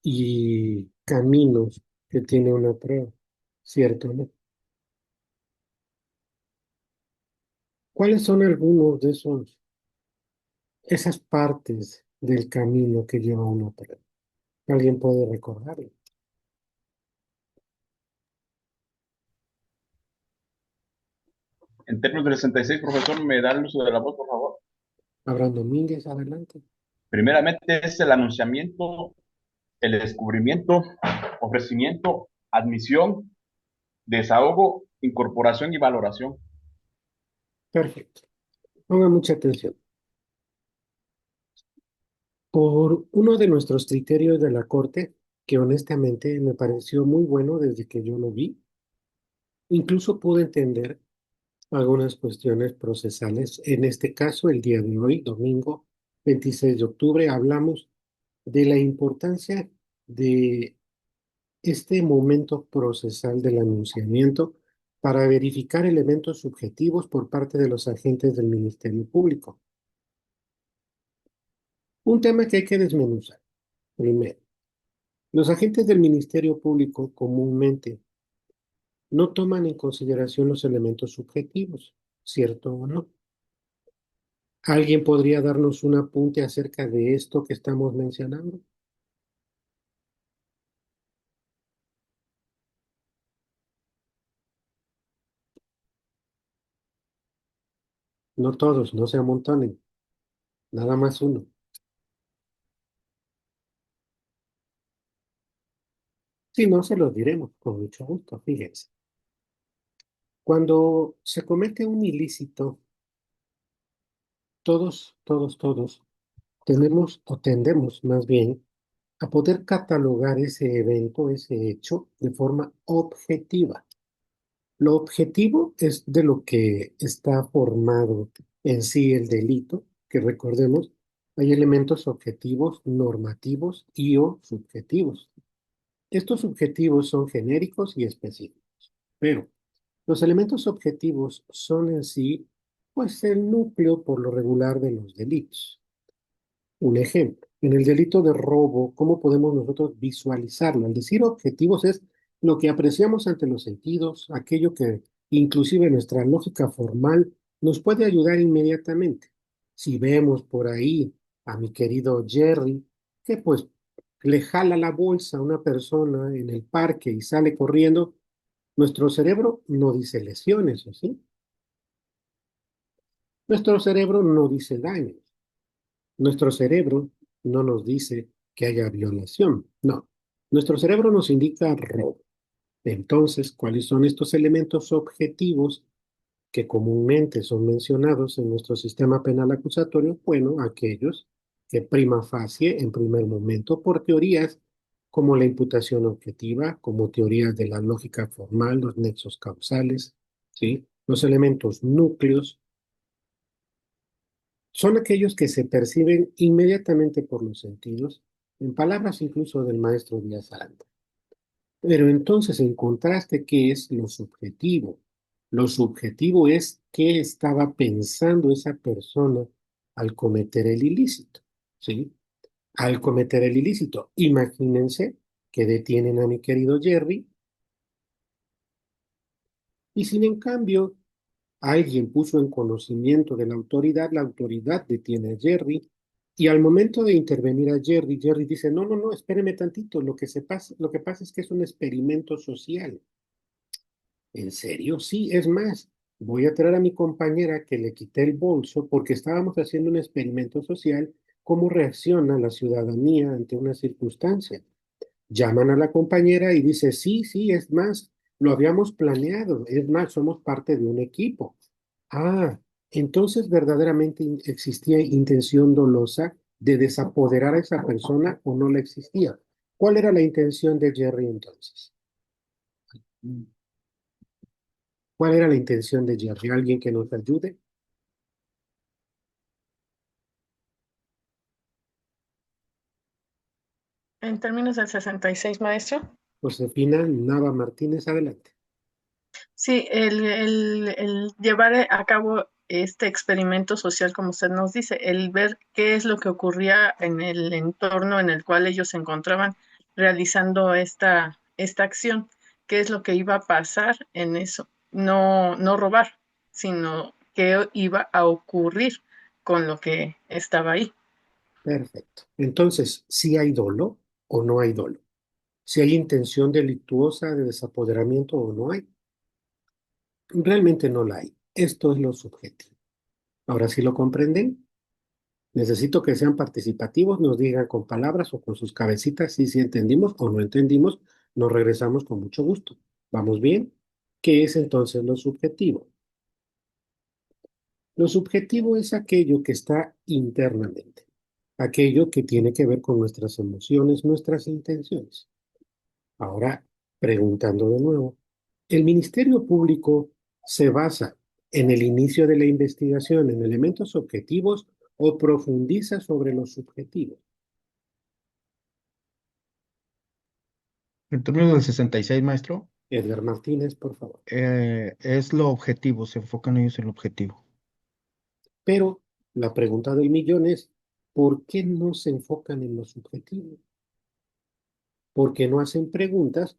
y caminos que tiene una prueba, ¿cierto, no? ¿Cuáles son algunos de esas partes del camino que lleva a una prueba? ¿Alguien puede recordarlo? En términos del 66, profesor, ¿me da el uso de la voz, por favor? Abraham Domínguez, adelante. Primeramente es el anunciamiento, el descubrimiento, ofrecimiento, admisión, desahogo, incorporación y valoración. Perfecto. Ponga mucha atención. Por uno de nuestros criterios de la Corte, que honestamente me pareció muy bueno desde que yo lo vi, incluso pude entender algunas cuestiones procesales. En este caso, el día de hoy, domingo 26 de octubre, hablamos de la importancia de este momento procesal del anunciamiento para verificar elementos subjetivos por parte de los agentes del Ministerio Público. Un tema que hay que desmenuzar. Primero, los agentes del Ministerio Público comúnmente no toman en consideración los elementos subjetivos, ¿cierto o no? ¿Alguien podría darnos un apunte acerca de esto que estamos mencionando? No todos, no se amontonen, nada más uno. Si no, se los diremos con mucho gusto, fíjense. Cuando se comete un ilícito, todos tenemos o tendemos más bien a poder catalogar ese evento, ese hecho, de forma objetiva. Lo objetivo es de lo que está formado en sí el delito, que recordemos, hay elementos objetivos, normativos y o subjetivos. Estos subjetivos son genéricos y específicos, pero los elementos objetivos son en sí, pues, el núcleo por lo regular de los delitos. Un ejemplo, en el delito de robo, ¿cómo podemos nosotros visualizarlo? Al decir objetivos es lo que apreciamos ante los sentidos, aquello que inclusive nuestra lógica formal nos puede ayudar inmediatamente. Si vemos por ahí a mi querido Jerry, que pues le jala la bolsa a una persona en el parque y sale corriendo, nuestro cerebro no dice lesiones, ¿o sí? Nuestro cerebro no dice daños. Nuestro cerebro no nos dice que haya violación, no. Nuestro cerebro nos indica robo. Entonces, ¿cuáles son estos elementos objetivos que comúnmente son mencionados en nuestro sistema penal acusatorio? Bueno, aquellos que prima facie, en primer momento, por teorías como la imputación objetiva, como teorías de la lógica formal, los nexos causales, ¿sí? Los elementos núcleos, son aquellos que se perciben inmediatamente por los sentidos, en palabras incluso del maestro Díaz Aranda. Pero entonces, en contraste, ¿qué es lo subjetivo? Lo subjetivo es qué estaba pensando esa persona al cometer el ilícito, ¿sí? Al cometer el ilícito. Imagínense que detienen a mi querido Jerry y sin en cambio alguien puso en conocimiento de la autoridad detiene a Jerry y al momento de intervenir a Jerry, Jerry dice, no, no, no, espéreme tantito, lo que pasa es que es un experimento social. ¿En serio? Sí, es más, voy a traer a mi compañera que le quité el bolso porque estábamos haciendo un experimento social, cómo reacciona la ciudadanía ante una circunstancia. Llaman a la compañera y dice, sí, sí, es más, lo habíamos planeado, es más, somos parte de un equipo. Ah, entonces verdaderamente existía intención dolosa de desapoderar a esa persona o no la existía. ¿Cuál era la intención de Jerry entonces? ¿Cuál era la intención de Jerry? ¿Alguien que nos ayude? En términos del 66, maestro. Josefina Nava Martínez, adelante. Sí, el llevar a cabo este experimento social, como usted nos dice, el ver qué es lo que ocurría en el entorno en el cual ellos se encontraban realizando esta acción, qué es lo que iba a pasar en eso, no robar, sino qué iba a ocurrir con lo que estaba ahí. Perfecto. Entonces, ¿sí hay dolo o no hay dolo? ¿Si hay intención delictuosa de desapoderamiento o no hay? Realmente no la hay. Esto es lo subjetivo. Ahora sí lo comprenden. Necesito que sean participativos, nos digan con palabras o con sus cabecitas si entendimos o no entendimos. Nos regresamos con mucho gusto. ¿Vamos bien? ¿Qué es entonces lo subjetivo? Lo subjetivo es aquello que está internamente, aquello que tiene que ver con nuestras emociones, nuestras intenciones. Ahora, preguntando de nuevo, ¿el Ministerio Público se basa en el inicio de la investigación en elementos objetivos o profundiza sobre los subjetivos? En términos del 66, maestro, Edgar Martínez, por favor. es lo objetivo, se enfocan ellos en lo objetivo. Pero la pregunta del millón es, ¿por qué no se enfocan en lo subjetivo? ¿Por qué no hacen preguntas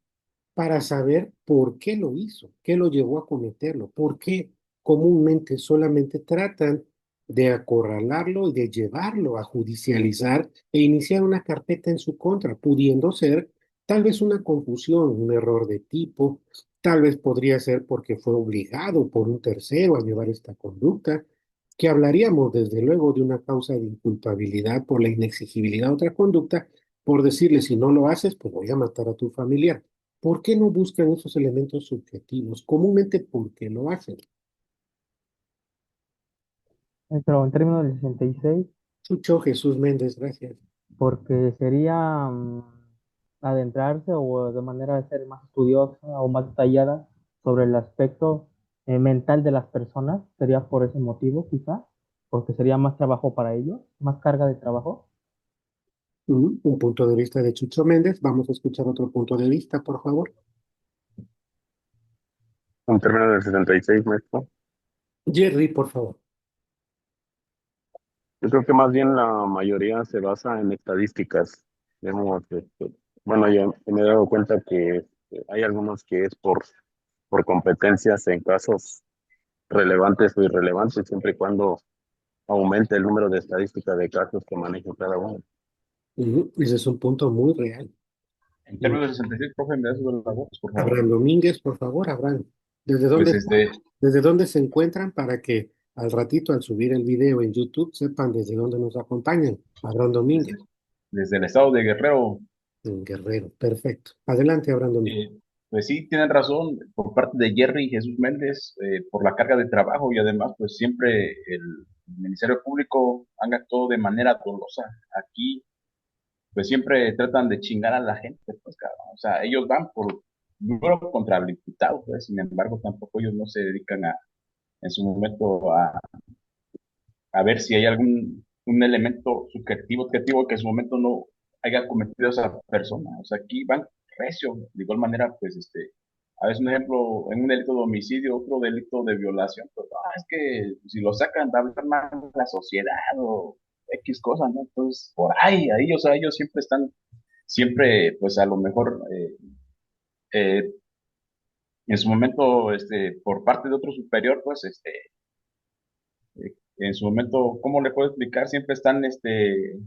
para saber por qué lo hizo, qué lo llevó a cometerlo, por qué comúnmente solamente tratan de acorralarlo y de llevarlo a judicializar e iniciar una carpeta en su contra, pudiendo ser tal vez una confusión, un error de tipo, tal vez podría ser porque fue obligado por un tercero a llevar esta conducta, que hablaríamos desde luego de una causa de inculpabilidad por la inexigibilidad de otra conducta, por decirle si no lo haces, pues voy a matar a tu familiar. ¿Por qué no buscan esos elementos subjetivos? Comúnmente porque lo hacen. Pero en términos del 66, Chucho Jesús Méndez, gracias. porque sería adentrarse o de manera de ser más estudiosa o más detallada sobre el aspecto mental de las personas, sería por ese motivo quizá, porque sería más trabajo para ellos, más carga de trabajo. Un punto de vista de Chucho Méndez. Vamos a escuchar otro punto de vista, por favor. En términos del 66, maestro. Jerry, por favor. Yo creo que más bien la mayoría se basa en estadísticas. Digamos, bueno, yo me he dado cuenta que hay algunos que es por competencias en casos relevantes o irrelevantes, siempre y cuando aumente el número de estadísticas de casos que maneja cada uno. Ese es un punto muy real. En términos de 66, profe, me das la voz, por favor. Abraham Domínguez, por favor, Abraham. Pues ¿Desde dónde se encuentran para que al ratito, al subir el video en YouTube, sepan desde dónde nos acompañan? Abraham Domínguez, desde el estado de Guerrero, en Guerrero. Perfecto. Adelante, Abraham Domínguez. pues sí, tienen razón por parte de Jerry Jesús Méndez, por la carga de trabajo y además, pues siempre el Ministerio Público han actuado de manera dolosa. Aquí, pues siempre tratan de chingar a la gente, pues, cabrón. O sea, ellos van por duro contra el imputado, pues, sin embargo, tampoco ellos no se dedican en su momento a ver si hay algún un elemento subjetivo, objetivo que en su momento no haya cometido esa persona. O sea, aquí van recio. De igual manera, pues, a veces un ejemplo, en un delito de homicidio, otro delito de violación, pues, es que si lo sacan, va a hablar mal la sociedad o X cosas, ¿no? Entonces, por ahí, o sea, ellos siempre están, siempre, pues, a lo mejor, eh, en su momento, por parte de otro superior, pues, en su momento, ¿cómo le puedo explicar? Siempre están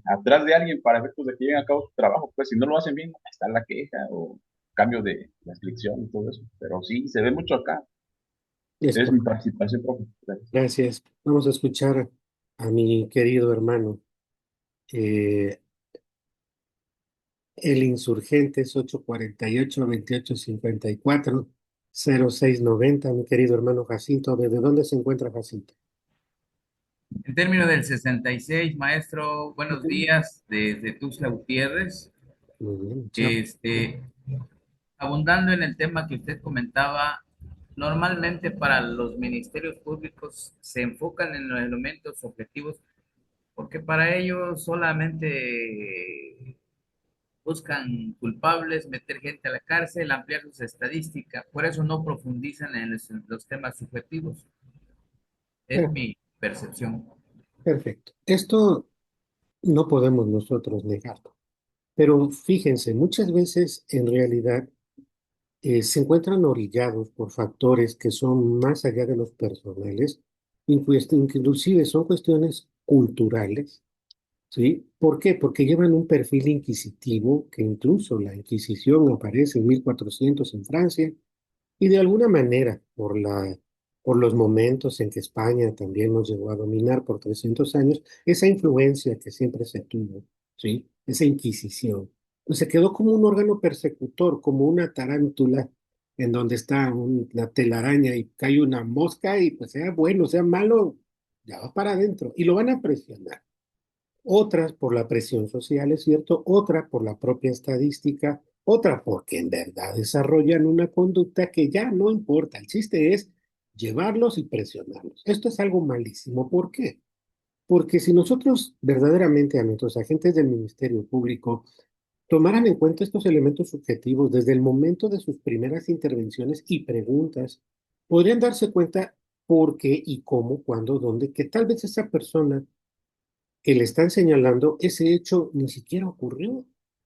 atrás de alguien para efectos de que lleven a cabo su trabajo. Pues si no lo hacen bien, está la queja o cambio de la inscripción y todo eso. Pero sí, se ve mucho acá. Es Es mi correcto. participación, profe. Gracias. Gracias. Vamos a escuchar a mi querido hermano. El insurgente es 848-2854-0690. Mi querido hermano Jacinto, ¿desde dónde se encuentra Jacinto? En términos del 66, maestro, buenos días desde Tuxtla Gutiérrez. Muy bien, chao. Abundando en el tema que usted comentaba, normalmente para los ministerios públicos se enfocan en los elementos objetivos porque para ellos solamente buscan culpables, meter gente a la cárcel, ampliar sus estadísticas, por eso no profundizan en los temas subjetivos. Es mi percepción. Perfecto. Esto no podemos nosotros negarlo. Pero fíjense, muchas veces en realidad se encuentran orillados por factores que son más allá de los personales, inclusive son cuestiones culturales, ¿sí? ¿Por qué? Porque llevan un perfil inquisitivo que incluso la Inquisición aparece en 1400 en Francia y de alguna manera por los momentos en que España también nos llegó a dominar por 300 años, esa influencia que siempre se tuvo, ¿sí? Esa Inquisición, pues se quedó como un órgano persecutor, como una tarántula en donde está una telaraña y cae una mosca y pues sea bueno, sea malo, ya va para adentro y lo van a presionar. Otras por la presión social, es cierto, otra por la propia estadística, otra porque en verdad desarrollan una conducta que ya no importa. El chiste es llevarlos y presionarlos. Esto es algo malísimo. ¿Por qué? Porque si nosotros verdaderamente a nuestros agentes del Ministerio Público tomaran en cuenta estos elementos subjetivos desde el momento de sus primeras intervenciones y preguntas, podrían darse cuenta por qué y cómo, cuándo, dónde, que tal vez esa persona que le están señalando, ese hecho ni siquiera ocurrió.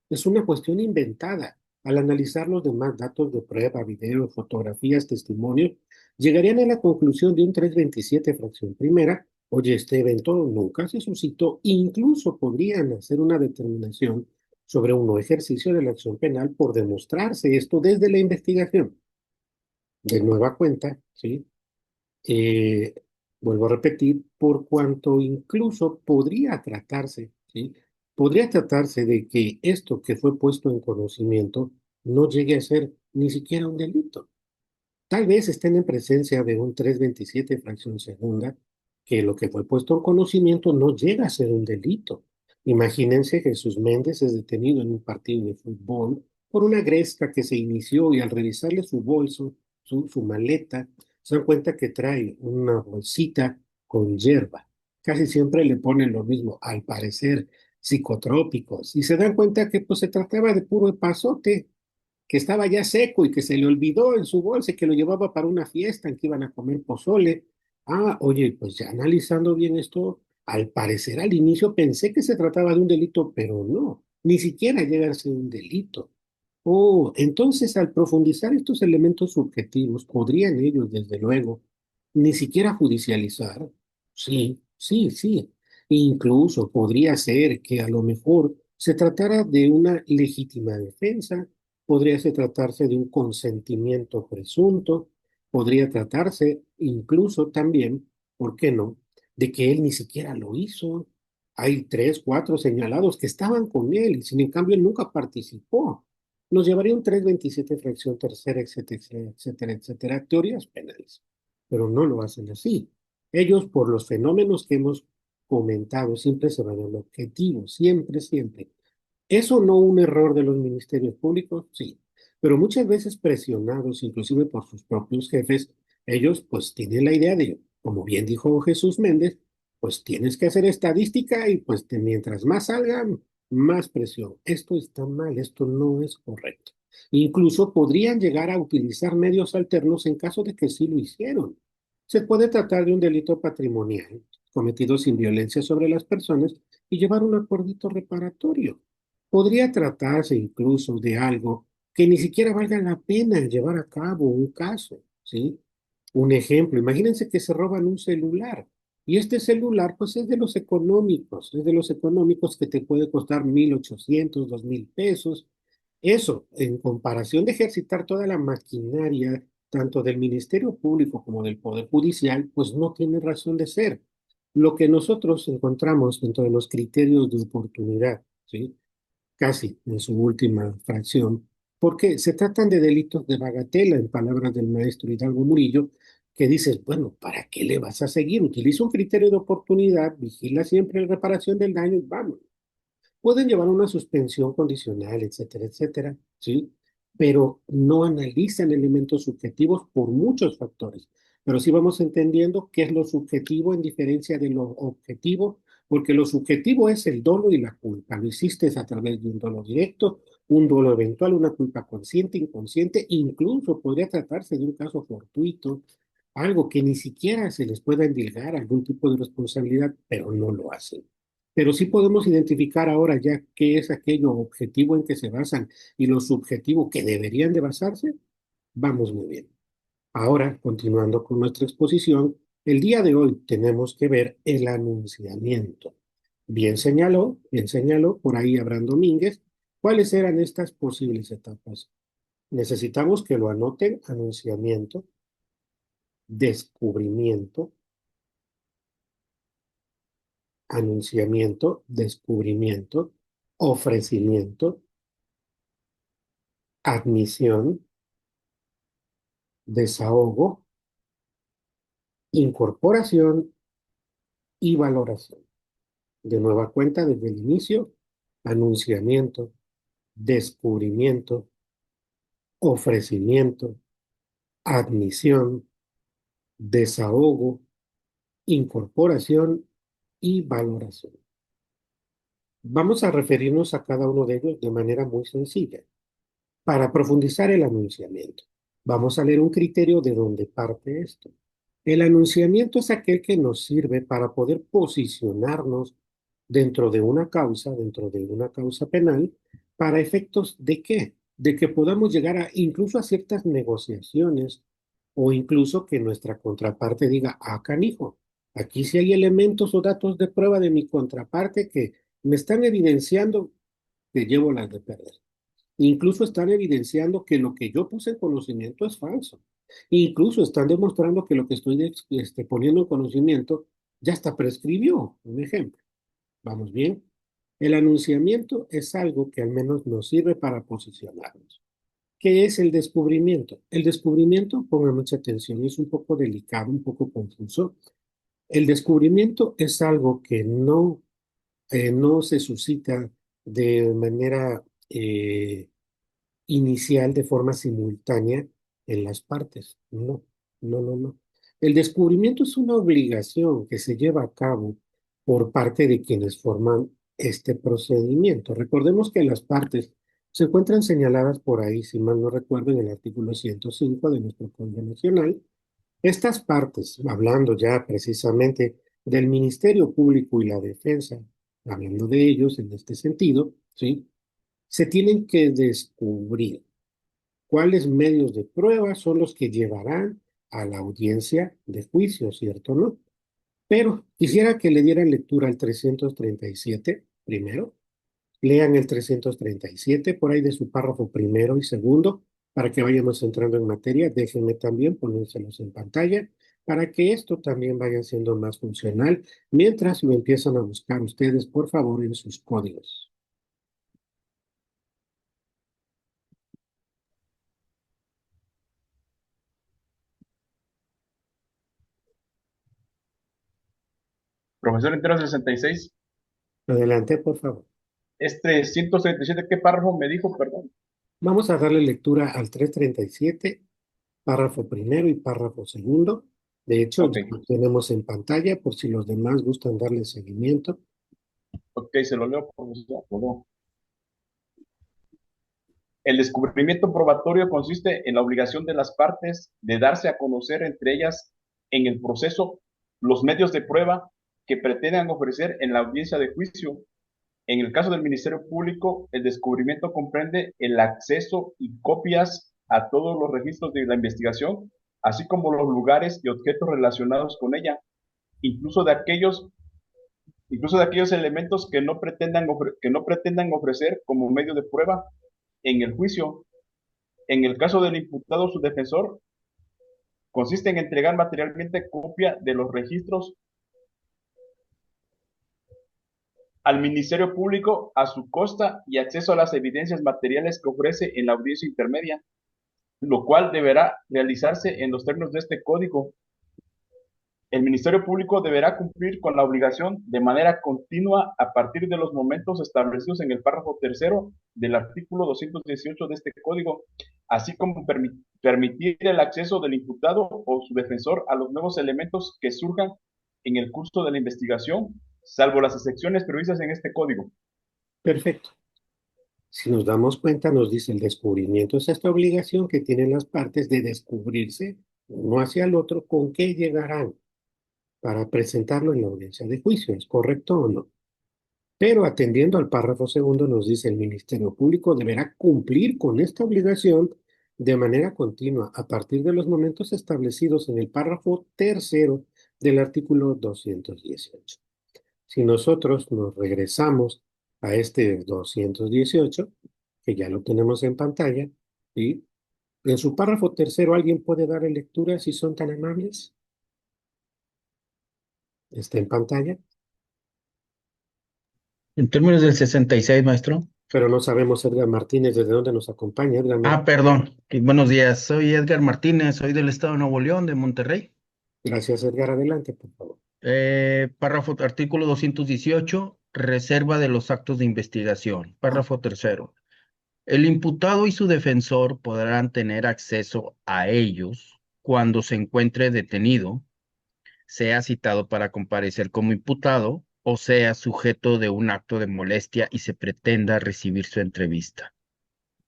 Es una cuestión inventada. Al analizar los demás datos de prueba, videos, fotografías, testimonios, llegarían a la conclusión de un 327 fracción primera, oye, este evento nunca se suscitó, incluso podrían hacer una determinación sobre un no ejercicio de la acción penal por demostrarse esto desde la investigación. De nueva cuenta, ¿sí? eh, Vuelvo a repetir, por cuanto incluso podría tratarse, ¿sí? Podría tratarse de que esto que fue puesto en conocimiento no llegue a ser ni siquiera un delito. Tal vez estén en presencia de un 327 fracción segunda, que lo que fue puesto en conocimiento no llega a ser un delito. Imagínense Jesús Méndez es detenido en un partido de fútbol por una gresca que se inició y al revisarle su bolso, su maleta, se dan cuenta que trae una bolsita con hierba. Casi siempre le ponen lo mismo, al parecer psicotrópicos, y se dan cuenta que pues se trataba de puro pasote que estaba ya seco y que se le olvidó en su bolsa y que lo llevaba para una fiesta en que iban a comer pozole. Ah, oye, pues ya analizando bien esto, al parecer al inicio pensé que se trataba de un delito, pero no, ni siquiera llega a ser un delito. Oh, entonces al profundizar estos elementos subjetivos, podrían ellos, desde luego, ni siquiera judicializar. Sí, sí, sí. Incluso podría ser que a lo mejor se tratara de una legítima defensa, podría tratarse de un consentimiento presunto, podría tratarse incluso también, ¿por qué no?, de que él ni siquiera lo hizo. Hay tres, cuatro señalados que estaban con él y sin en cambio él nunca participó. Nos llevaría un 327 fracción tercera, etcétera, etcétera, etcétera, teorías penales, pero no lo hacen así. Ellos, por los fenómenos que hemos comentado, siempre se van al objetivo, siempre, siempre. ¿Eso no un error de los ministerios públicos? Sí, pero muchas veces presionados inclusive por sus propios jefes, ellos pues tienen la idea de, como bien dijo Jesús Méndez, pues tienes que hacer estadística y pues mientras más salgan, más presión. Esto está mal, esto no es correcto. Incluso podrían llegar a utilizar medios alternos en caso de que sí lo hicieron. Se puede tratar de un delito patrimonial cometido sin violencia sobre las personas y llevar un acuerdito reparatorio. Podría tratarse incluso de algo que ni siquiera valga la pena llevar a cabo un caso, ¿sí? Un ejemplo, imagínense que se roban un celular y este celular pues es de los económicos que te puede costar 1,800, 2,000 pesos. Eso, en comparación de ejercitar toda la maquinaria, tanto del Ministerio Público como del Poder Judicial, pues no tiene razón de ser. Lo que nosotros encontramos dentro de los criterios de oportunidad, ¿sí?, casi en su última fracción, porque se tratan de delitos de bagatela, en palabras del maestro Hidalgo Murillo, que dices, bueno, ¿para qué le vas a seguir? Utiliza un criterio de oportunidad, vigila siempre la reparación del daño y vamos. Pueden llevar una suspensión condicional, etcétera, etcétera, ¿sí? Pero no analizan elementos subjetivos por muchos factores. Pero sí vamos entendiendo qué es lo subjetivo en diferencia de lo objetivo, porque lo subjetivo es el dolo y la culpa. Lo hiciste a través de un dolo directo, un dolo eventual, una culpa consciente, inconsciente, incluso podría tratarse de un caso fortuito, algo que ni siquiera se les pueda endilgar algún tipo de responsabilidad, pero no lo hacen. Pero sí podemos identificar ahora ya qué es aquello objetivo en que se basan y lo subjetivo que deberían de basarse. Vamos muy bien. Ahora, continuando con nuestra exposición, el día de hoy tenemos que ver el anunciamiento. Bien señaló por ahí Abraham Domínguez, cuáles eran estas posibles etapas. Necesitamos que lo anoten: anunciamiento, descubrimiento, descubrimiento, ofrecimiento, admisión, desahogo, incorporación y valoración. De nueva cuenta, desde el inicio: anunciamiento, descubrimiento, ofrecimiento, admisión, desahogo, incorporación y valoración. Vamos a referirnos a cada uno de ellos de manera muy sencilla. Para profundizar el anunciamiento, vamos a leer un criterio de dónde parte esto. El anunciamiento es aquel que nos sirve para poder posicionarnos dentro de una causa penal, ¿para efectos de qué? De que podamos llegar a incluso a ciertas negociaciones o incluso que nuestra contraparte diga, ah, canijo, aquí sí hay elementos o datos de prueba de mi contraparte que me están evidenciando que llevo las de perder. Incluso están evidenciando que lo que yo puse en conocimiento es falso. Incluso están demostrando que lo que estoy poniendo en conocimiento ya está prescribió. Un ejemplo. ¿Vamos bien? El anunciamiento es algo que al menos nos sirve para posicionarnos. ¿Qué es el descubrimiento? El descubrimiento, pongan mucha atención, es un poco delicado, un poco confuso. El descubrimiento es algo que no se suscita de manera inicial de forma simultánea en las partes. No, no, no, no. El descubrimiento es una obligación que se lleva a cabo por parte de quienes forman este procedimiento. Recordemos que las partes se encuentran señaladas por ahí, si mal no recuerdo, en el artículo 105 de nuestro Código Nacional. Estas partes, hablando ya precisamente del Ministerio Público y la Defensa, hablando de ellos en este sentido, ¿sí? Se tienen que descubrir cuáles medios de prueba son los que llevarán a la audiencia de juicio, ¿cierto o no? Pero quisiera que le dieran lectura al 337 primero. Lean el 337 por ahí de su párrafo primero y segundo para que vayamos entrando en materia. Déjenme también ponérselos en pantalla para que esto también vaya siendo más funcional mientras lo empiezan a buscar ustedes, por favor, en sus códigos. Profesor entero 66, Adelante, por favor. este 137, ¿qué párrafo me dijo? Perdón. Vamos a darle lectura al 337, párrafo primero y párrafo segundo. De hecho, Ok, ya lo tenemos en pantalla por si los demás gustan darle seguimiento. ok, se lo leo, profesor. Por El descubrimiento probatorio consiste en la obligación de las partes de darse a conocer entre ellas en el proceso los medios de prueba que pretendan ofrecer en la audiencia de juicio. En el caso del Ministerio Público, el descubrimiento comprende el acceso y copias a todos los registros de la investigación, así como los lugares y objetos relacionados con ella, incluso de aquellos, incluso de aquellos elementos que no pretendan ofrecer como medio de prueba en el juicio. En el caso del imputado o su defensor, consiste en entregar materialmente copia de los registros al Ministerio Público a su costa y acceso a las evidencias materiales que ofrece en la audiencia intermedia, lo cual deberá realizarse en los términos de este código. El Ministerio Público deberá cumplir con la obligación de manera continua a partir de los momentos establecidos en el párrafo tercero del artículo 218 de este código, así como permitir el acceso del imputado o su defensor a los nuevos elementos que surjan en el curso de la investigación, salvo las excepciones previstas en este código. Perfecto. Si nos damos cuenta, nos dice el descubrimiento es esta obligación que tienen las partes de descubrirse uno hacia el otro con qué llegarán para presentarlo en la audiencia de juicio. ¿Es correcto o no? Pero atendiendo al párrafo segundo, nos dice el Ministerio Público deberá cumplir con esta obligación de manera continua a partir de los momentos establecidos en el párrafo tercero del artículo 218. Si nosotros nos regresamos a este 218, que ya lo tenemos en pantalla, y en su párrafo tercero, ¿alguien puede dar lectura si son tan amables? Está en pantalla, En términos del 66, maestro. pero no sabemos, Edgar Martínez, desde dónde nos acompaña. Edgar, Perdón. Buenos días. Soy Edgar Martínez, soy del estado de Nuevo León, de Monterrey. gracias, Edgar. Adelante, por favor. Párrafo, artículo 218, reserva de los actos de investigación. Párrafo tercero. El imputado y su defensor podrán tener acceso a ellos cuando se encuentre detenido, sea citado para comparecer como imputado o sea sujeto de un acto de molestia y se pretenda recibir su entrevista.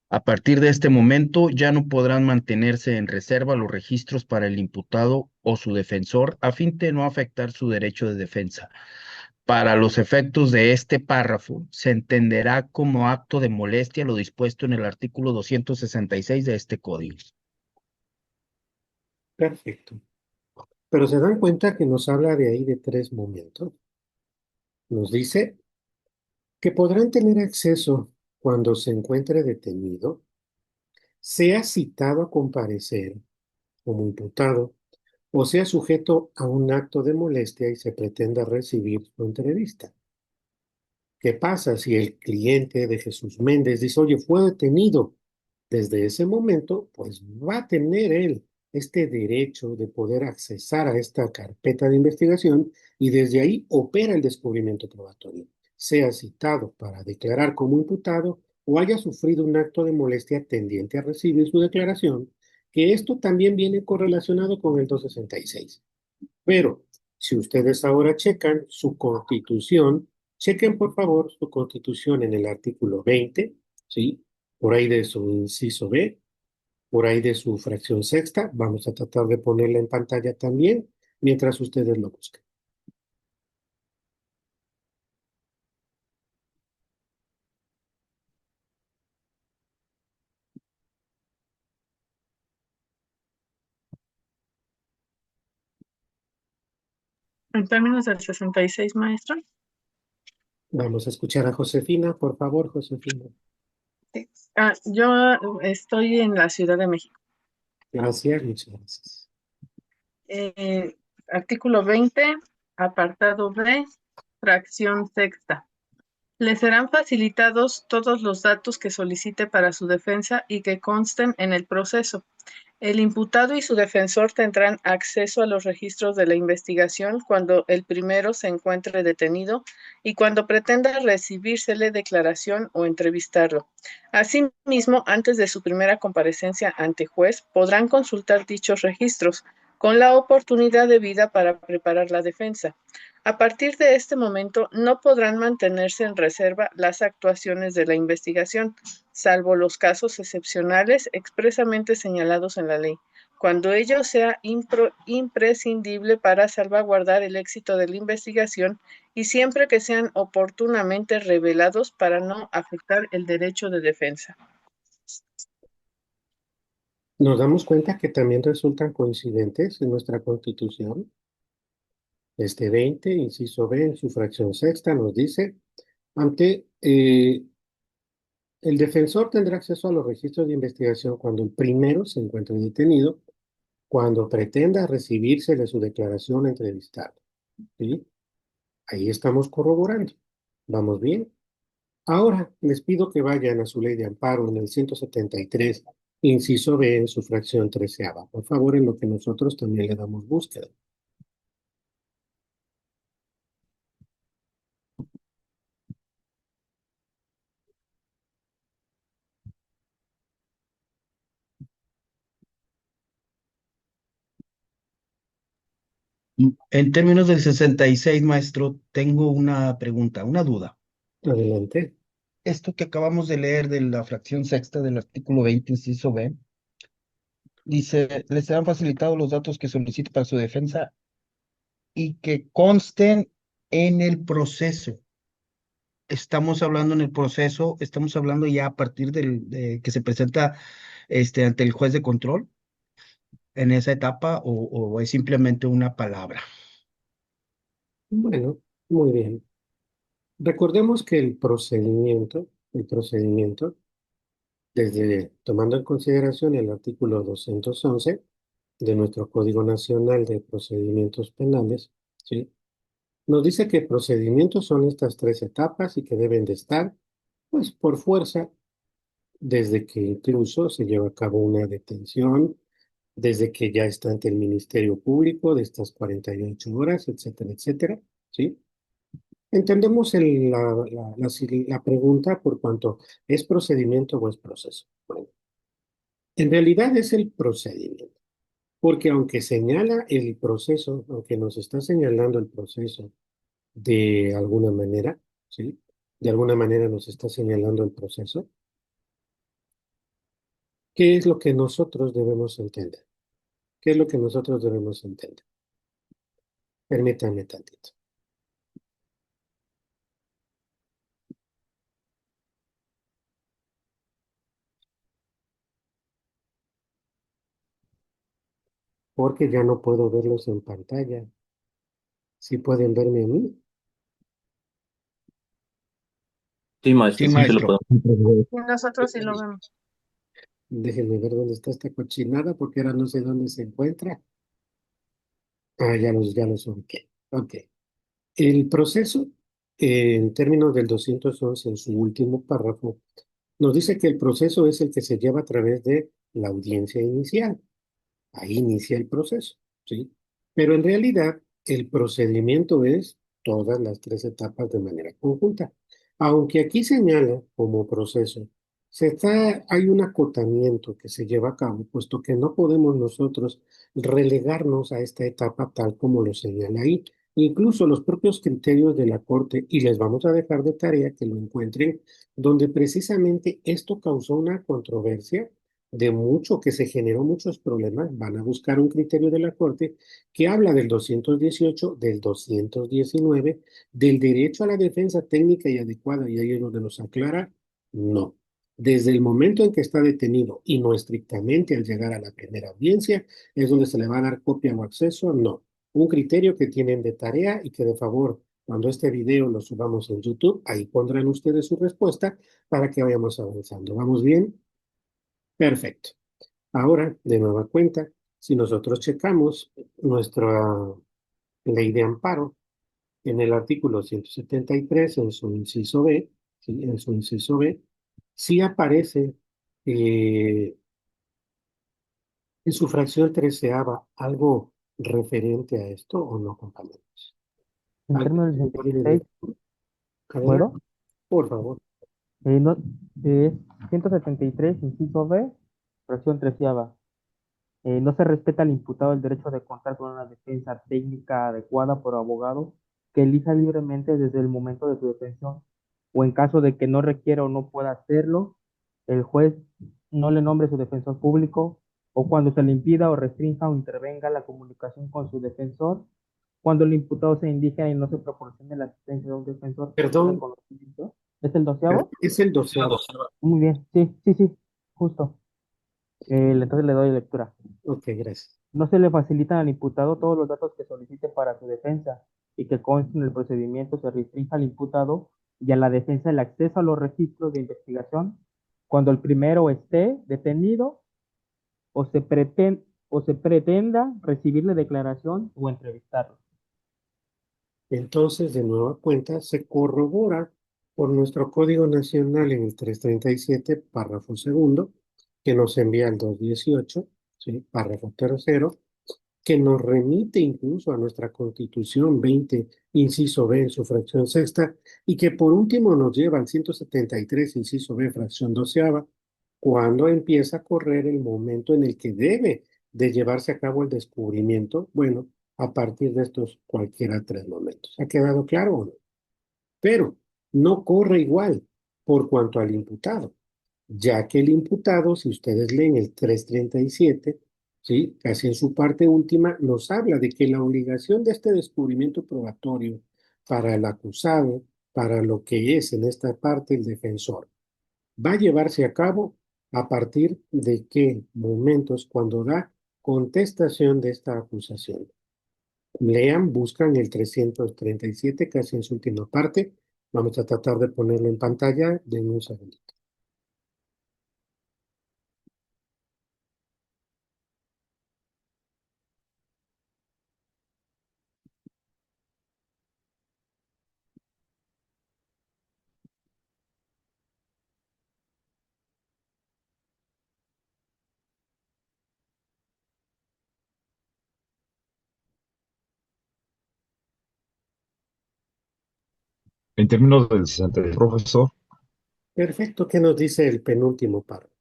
A partir de este momento ya no podrán mantenerse en reserva los registros para el imputado o su defensor a fin de no afectar su derecho de defensa. Para los efectos de este párrafo, se entenderá como acto de molestia lo dispuesto en el artículo 266 de este código. Perfecto. Pero se dan cuenta que nos habla de ahí de tres momentos. Nos dice que podrán tener acceso cuando se encuentre detenido, sea citado a comparecer como imputado o sea sujeto a un acto de molestia y se pretenda recibir su entrevista. ¿Qué pasa si el cliente de Jesús Méndez dice, oye, fue detenido? Desde ese momento, pues va a tener él este derecho de poder accesar a esta carpeta de investigación y desde ahí opera el descubrimiento probatorio, sea citado para declarar como imputado o haya sufrido un acto de molestia tendiente a recibir su declaración, que esto también viene correlacionado con el 266. Pero si ustedes ahora checan su constitución, chequen por favor su constitución en el artículo 20, ¿sí? Por ahí de su inciso B, por ahí de su fracción sexta. Vamos a tratar de ponerla en pantalla también mientras ustedes lo buscan. En términos del 66, maestro. Vamos a escuchar a Josefina, por favor, Josefina. Sí. Yo estoy en la Ciudad de México. Gracias, muchas gracias. Artículo 20, apartado B, fracción sexta. Le serán facilitados todos los datos que solicite para su defensa y que consten en el proceso. El imputado y su defensor tendrán acceso a los registros de la investigación cuando el primero se encuentre detenido y cuando pretenda recibírsele declaración o entrevistarlo. Asimismo, antes de su primera comparecencia ante juez, podrán consultar dichos registros con la oportunidad debida para preparar la defensa. A partir de este momento, no podrán mantenerse en reserva las actuaciones de la investigación, salvo los casos excepcionales expresamente señalados en la ley, cuando ello sea imprescindible para salvaguardar el éxito de la investigación y siempre que sean oportunamente revelados para no afectar el derecho de defensa. Nos damos cuenta que también resultan coincidentes en nuestra Constitución. Este 20, inciso B, en su fracción sexta, nos dice, ante el defensor tendrá acceso a los registros de investigación cuando el primero se encuentre detenido, cuando pretenda recibírsele su declaración entrevistada. ¿Sí? Ahí estamos corroborando. ¿Vamos bien? Ahora les pido que vayan a su ley de amparo en el 173, inciso B, en su fracción treceava. Por favor, en lo que nosotros también le damos búsqueda. En términos del 66, maestro, tengo una pregunta, una duda. Adelante. Esto que acabamos de leer de la fracción sexta del artículo 20, inciso B, dice, les serán facilitados los datos que solicite para su defensa y que consten en el proceso. Estamos hablando en el proceso, estamos hablando ya a partir de que se presenta ante el juez de control en esa etapa o es simplemente una palabra. Bueno, muy bien. Recordemos que el procedimiento, desde tomando en consideración el artículo 211 de nuestro Código Nacional de Procedimientos Penales, ¿sí? Nos dice que procedimientos son estas tres etapas y que deben de estar, pues, por fuerza, desde que incluso se lleva a cabo una detención, desde que ya está ante el Ministerio Público de estas 48 horas, etcétera, etcétera, ¿sí? Entendemos la pregunta por cuanto es procedimiento o es proceso. Bueno, en realidad es el procedimiento, porque aunque señala el proceso, aunque nos está señalando el proceso de alguna manera, ¿sí? De alguna manera nos está señalando el proceso. ¿Qué es lo que nosotros debemos entender? ¿Qué es lo que nosotros debemos entender? Permítanme tantito. Porque ya no puedo verlos en pantalla. Si pueden verme a mí, Sí, maestro, Sí, sí lo maestro. podemos. Y nosotros sí lo vemos. déjenme ver dónde está esta cochinada, porque ahora no sé dónde se encuentra. Ah, ya los ubiqué. Ok. El proceso, en términos del 211, en su último párrafo, nos dice que el proceso es el que se lleva a través de la audiencia inicial. Ahí inicia el proceso, ¿sí? Pero en realidad, el procedimiento es todas las tres etapas de manera conjunta. Aunque aquí señala como proceso, hay un acotamiento que se lleva a cabo, puesto que no podemos nosotros relegarnos a esta etapa tal como lo señala ahí. Incluso los propios criterios de la Corte, y les vamos a dejar de tarea que lo encuentren, donde precisamente esto causó una controversia de mucho, que se generó muchos problemas. Van a buscar un criterio de la Corte que habla del 218, del 219, del derecho a la defensa técnica y adecuada, y ahí es donde nos aclara, no. Desde el momento en que está detenido y no estrictamente al llegar a la primera audiencia, es donde se le va a dar copia o acceso, no. Un criterio que tienen de tarea y que de favor, cuando este video lo subamos en YouTube, ahí pondrán ustedes su respuesta para que vayamos avanzando. ¿Vamos bien? Perfecto. Ahora, de nueva cuenta, si nosotros checamos nuestra ley de amparo en el artículo 173, en su inciso B, ¿sí? En su inciso B, sí aparece en su fracción treceava algo referente a esto o no, compañeros. En ¿Alguien términos del me quiere decir? 176, Adelante, ¿puedo? por favor. No, es 173, inciso B, fracción treceava. No se respeta al imputado el derecho de contar con una defensa técnica adecuada por abogado que elija libremente desde el momento de su detención, o en caso de que no requiera o no pueda hacerlo, el juez no le nombre su defensor público, o cuando se le impida o restrinja o intervenga la comunicación con su defensor, cuando el imputado sea indígena y no se proporcione la asistencia de un defensor que tenga Perdón, conocimiento. ¿Es el doceavo? es el doceavo. Muy bien, sí, sí, sí, justo. Entonces le doy lectura. Ok, gracias. No se le facilitan al imputado todos los datos que solicite para su defensa y que consten en el procedimiento se restrinja al imputado y a la defensa el acceso a los registros de investigación cuando el primero esté detenido o se pretenda recibirle declaración o entrevistarlo. Entonces, de nueva cuenta, se corrobora por nuestro Código Nacional en el 337, párrafo segundo, que nos envía al 218, ¿sí? Párrafo tercero, que nos remite incluso a nuestra Constitución 20, inciso B, en su fracción sexta, y que por último nos lleva al 173, inciso B, fracción doceava, cuando empieza a correr el momento en el que debe de llevarse a cabo el descubrimiento, bueno, a partir de estos cualquiera tres momentos. ¿Ha quedado claro o no? Pero no corre igual por cuanto al imputado, ya que el imputado, si ustedes leen el 337, ¿sí? Casi en su parte última, nos habla de que la obligación de este descubrimiento probatorio para el acusado, para lo que es en esta parte el defensor, va a llevarse a cabo a partir de qué momentos cuando da contestación de esta acusación. Lean, buscan el 337, casi en su última parte. Vamos a tratar de ponerlo en pantalla. Denme un segundito. En términos del 63, profesor, Perfecto. ¿Qué nos dice el penúltimo párrafo?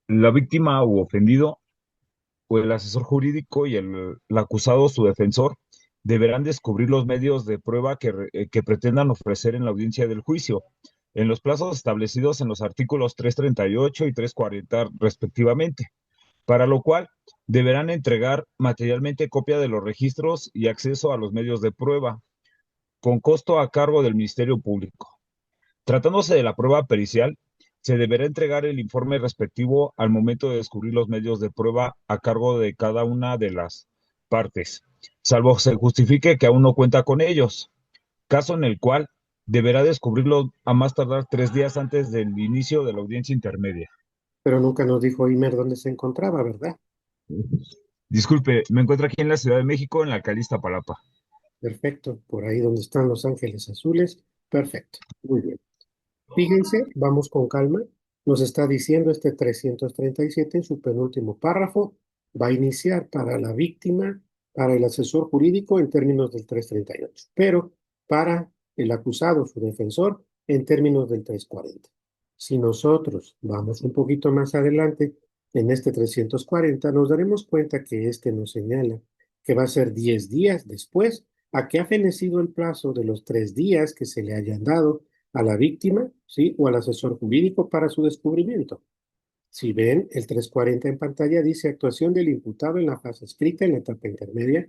la víctima u ofendido o el asesor jurídico y el acusado, su defensor, deberán descubrir los medios de prueba que pretendan ofrecer en la audiencia del juicio, en los plazos establecidos en los artículos 338 y 340 respectivamente, para lo cual deberán entregar materialmente copia de los registros y acceso a los medios de prueba, con costo a cargo del Ministerio Público. Tratándose de la prueba pericial, se deberá entregar el informe respectivo al momento de descubrir los medios de prueba a cargo de cada una de las partes, salvo se justifique que aún no cuenta con ellos, caso en el cual deberá descubrirlo a más tardar 3 días antes del inicio de la audiencia intermedia. Pero nunca nos dijo Imer dónde se encontraba, ¿verdad? Disculpe, me encuentro aquí en la Ciudad de México, en la alcaldía Iztapalapa. Perfecto, por ahí donde están los ángeles azules. Perfecto, muy bien. Fíjense, vamos con calma. Nos está diciendo este 337 en su penúltimo párrafo. Va a iniciar para la víctima, para el asesor jurídico en términos del 338, pero para el acusado, su defensor, en términos del 340. Si nosotros vamos un poquito más adelante, en este 340, nos daremos cuenta que este nos señala que va a ser 10 días después a que ha fenecido el plazo de los 3 días que se le hayan dado a la víctima, ¿sí? O al asesor jurídico para su descubrimiento. Si ven, el 340 en pantalla dice actuación del imputado en la fase escrita en la etapa intermedia,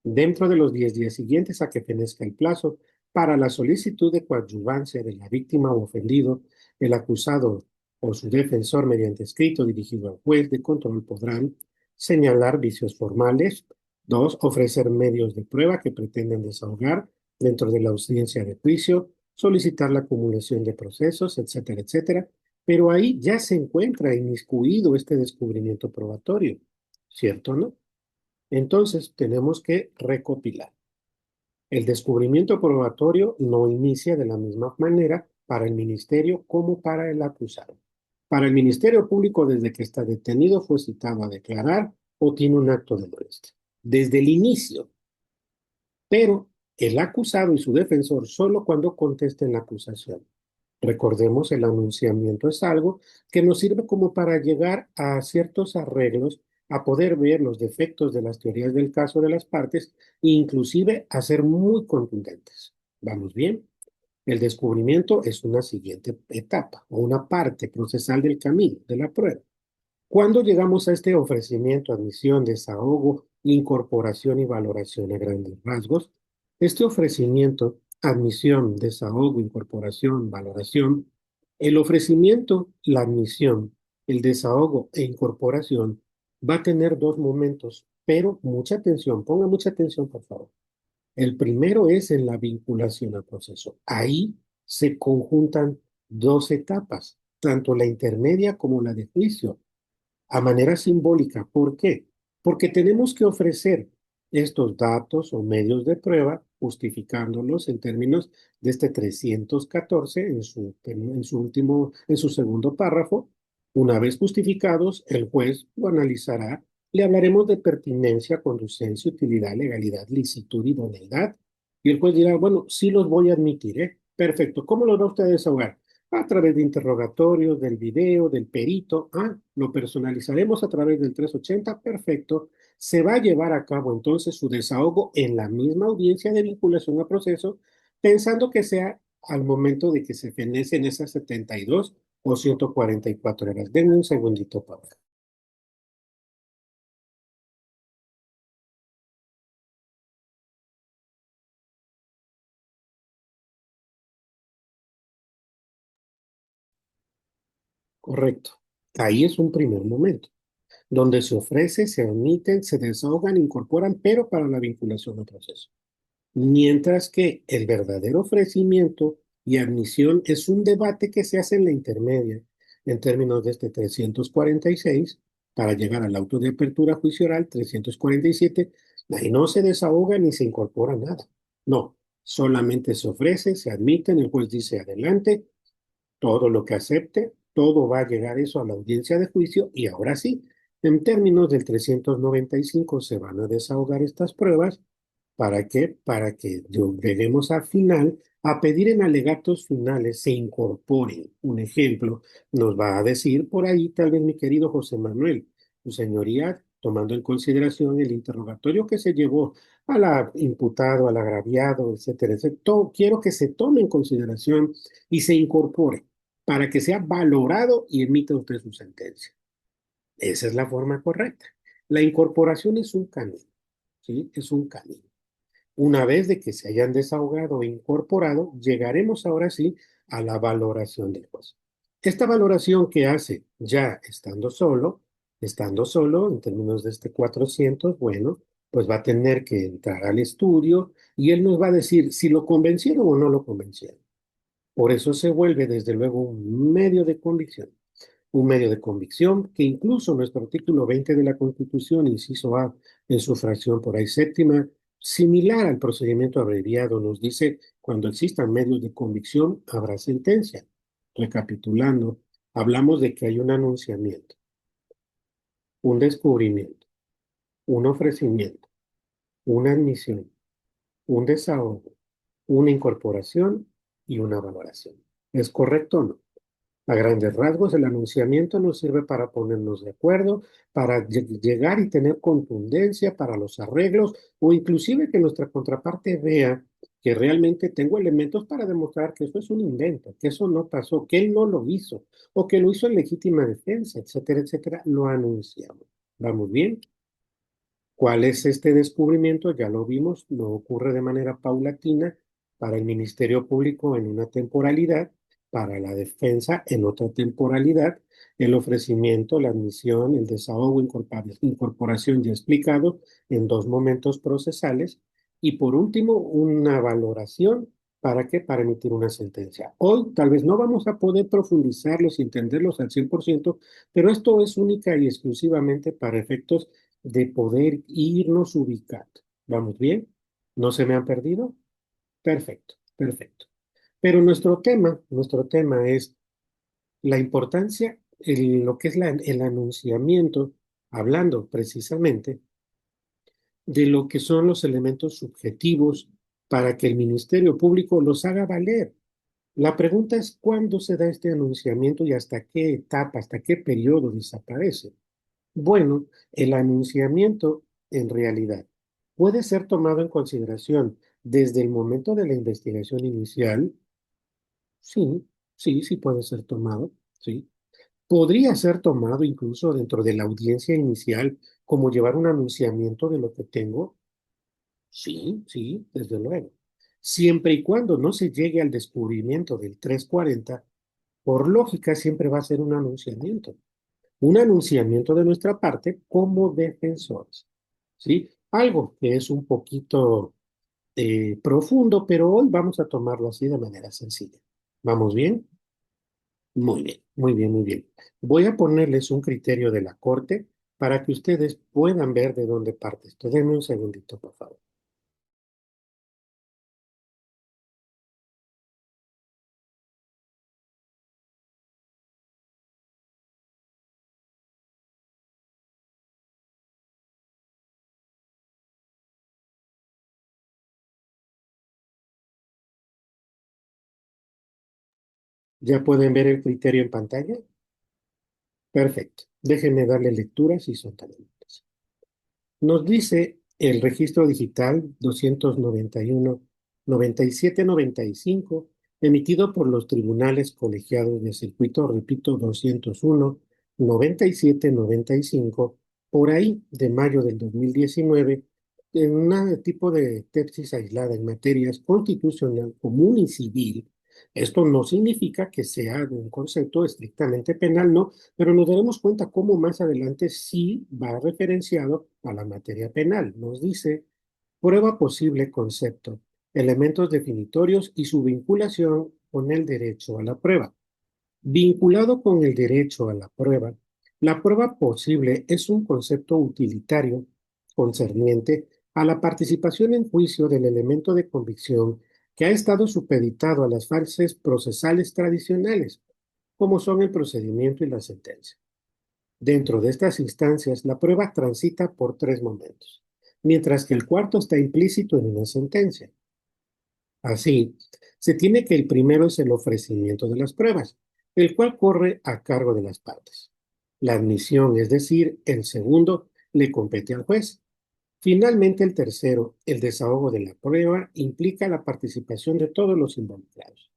dentro de los 10 días siguientes a que fenezca el plazo para la solicitud de coadyuvancia de la víctima o ofendido, el acusado o su defensor mediante escrito dirigido al juez de control podrán señalar vicios formales. 2. Ofrecer medios de prueba que pretenden desahogar dentro de la audiencia de juicio, solicitar la acumulación de procesos, etcétera, etcétera. Pero ahí ya se encuentra inmiscuido este descubrimiento probatorio, ¿cierto o no? Entonces tenemos que recopilar. El descubrimiento probatorio no inicia de la misma manera para el ministerio como para el acusado. Para el Ministerio Público, desde que está detenido, fue citado a declarar o tiene un acto de molestia. Desde el inicio. Pero el acusado y su defensor solo cuando contesten la acusación. Recordemos, el anunciamiento es algo que nos sirve como para llegar a ciertos arreglos, a poder ver los defectos de las teorías del caso de las partes e inclusive a ser muy contundentes. ¿Vamos bien? El descubrimiento es una siguiente etapa o una parte procesal del camino de la prueba. Cuando llegamos a este ofrecimiento, admisión, desahogo, incorporación y valoración a grandes rasgos, este ofrecimiento, admisión, desahogo, incorporación, valoración, el ofrecimiento, la admisión, el desahogo e incorporación va a tener dos momentos, pero mucha atención, ponga mucha atención por favor. El primero es en la vinculación al proceso. Ahí se conjuntan dos etapas, tanto la intermedia como la de juicio a manera simbólica. ¿Por qué? Porque tenemos que ofrecer estos datos o medios de prueba, justificándolos en términos de este 314 en su segundo párrafo. Una vez justificados, el juez lo analizará. Le hablaremos de pertinencia, conducencia, utilidad, legalidad, licitud, idoneidad. Y el juez dirá, bueno, sí los voy a admitir, ¿eh? Perfecto. ¿Cómo los va usted a desahogar? A través de interrogatorios, del video, del perito. Lo personalizaremos a través del 380. Perfecto. Se va a llevar a cabo entonces su desahogo en la misma audiencia de vinculación a proceso, pensando que sea al momento de que se fenecen esas 72 o 144 horas. Denme un segundito, Pablo. Correcto. Ahí es un primer momento, donde se ofrece, se admiten, se desahogan, incorporan, pero para la vinculación al proceso. Mientras que el verdadero ofrecimiento y admisión es un debate que se hace en la intermedia, en términos de este 346, para llegar al auto de apertura a juicio oral 347, ahí no se desahoga ni se incorpora nada. No, solamente se ofrece, se admite, el juez dice adelante, todo lo que acepte, todo va a llegar eso a la audiencia de juicio y ahora sí, en términos del 395 se van a desahogar estas pruebas. ¿Para qué? Para que lleguemos al final a pedir en alegatos finales se incorporen. Un ejemplo nos va a decir por ahí tal vez mi querido José Manuel, su señoría, tomando en consideración el interrogatorio que se llevó al imputado, al agraviado, etcétera, etcétera. Quiero que se tome en consideración y se incorpore para que sea valorado y emita usted su sentencia. Esa es la forma correcta. La incorporación es un camino, ¿sí? Es un camino. Una vez de que se hayan desahogado e incorporado, llegaremos ahora sí a la valoración del juez. Esta valoración que hace ya estando solo en términos de este 400, bueno, pues va a tener que entrar al estudio y él nos va a decir si lo convencieron o no lo convencieron. Por eso se vuelve desde luego un medio de convicción. Un medio de convicción que incluso nuestro artículo 20 de la Constitución, inciso A, en su fracción por ahí séptima, similar al procedimiento abreviado, nos dice, cuando existan medios de convicción, habrá sentencia. Recapitulando, hablamos de que hay un anunciamiento, un descubrimiento, un ofrecimiento, una admisión, un desahogo, una incorporación y una valoración. ¿Es correcto o no? A grandes rasgos, el anunciamiento nos sirve para ponernos de acuerdo, para llegar y tener contundencia para los arreglos o inclusive que nuestra contraparte vea que realmente tengo elementos para demostrar que eso es un invento, que eso no pasó, que él no lo hizo o que lo hizo en legítima defensa, etcétera, etcétera. Lo anunciamos. ¿Vamos bien? ¿Cuál es este descubrimiento? Ya lo vimos, no ocurre de manera paulatina para el Ministerio Público en una temporalidad, para la defensa en otra temporalidad, el ofrecimiento, la admisión, el desahogo, incorporación ya explicado en dos momentos procesales y por último una valoración. ¿Para qué? Para emitir una sentencia. Hoy tal vez no vamos a poder profundizarlos y entenderlos al 100%, pero esto es única y exclusivamente para efectos de poder irnos ubicando. ¿Vamos bien? ¿No se me han perdido? Perfecto, perfecto. Pero nuestro tema es la importancia, lo que es el anunciamiento, hablando precisamente de lo que son los elementos subjetivos para que el Ministerio Público los haga valer. La pregunta es cuándo se da este anunciamiento y hasta qué etapa, hasta qué periodo desaparece. Bueno, el anunciamiento en realidad puede ser tomado en consideración desde el momento de la investigación inicial. Sí, sí puede ser tomado, sí. Podría ser tomado incluso dentro de la audiencia inicial como llevar un anunciamiento de lo que tengo. Sí, desde luego. Siempre y cuando no se llegue al descubrimiento del 340, por lógica siempre va a ser un anunciamiento. Un anunciamiento de nuestra parte como defensores, ¿sí? Algo que es un poquito profundo, pero hoy vamos a tomarlo así de manera sencilla. ¿Vamos bien? Muy bien, muy bien, muy bien. Voy a ponerles un criterio de la Corte para que ustedes puedan ver de dónde parte esto. Denme un segundito, por favor. ¿Ya pueden ver el criterio en pantalla? Perfecto. Déjenme darle lectura si son tan amables. Nos dice el registro digital 291-97-95, emitido por los tribunales colegiados de circuito, repito, 201-97-95, por ahí de mayo del 2019, en un tipo de tesis aislada en materias constitucional, común y civil. Esto no significa que sea un concepto estrictamente penal, no, pero nos daremos cuenta cómo más adelante sí va referenciado a la materia penal. Nos dice prueba posible concepto, elementos definitorios y su vinculación con el derecho a la prueba. Vinculado con el derecho a la prueba posible es un concepto utilitario concerniente a la participación en juicio del elemento de convicción que ha estado supeditado a las fases procesales tradicionales, como son el procedimiento y la sentencia. Dentro de estas instancias, la prueba transita por tres momentos, mientras que el cuarto está implícito en una sentencia. Así, se tiene que el primero es el ofrecimiento de las pruebas, el cual corre a cargo de las partes. La admisión, es decir, el segundo, le compete al juez. Finalmente, el tercero, el desahogo de la prueba, implica la participación de todos los involucrados.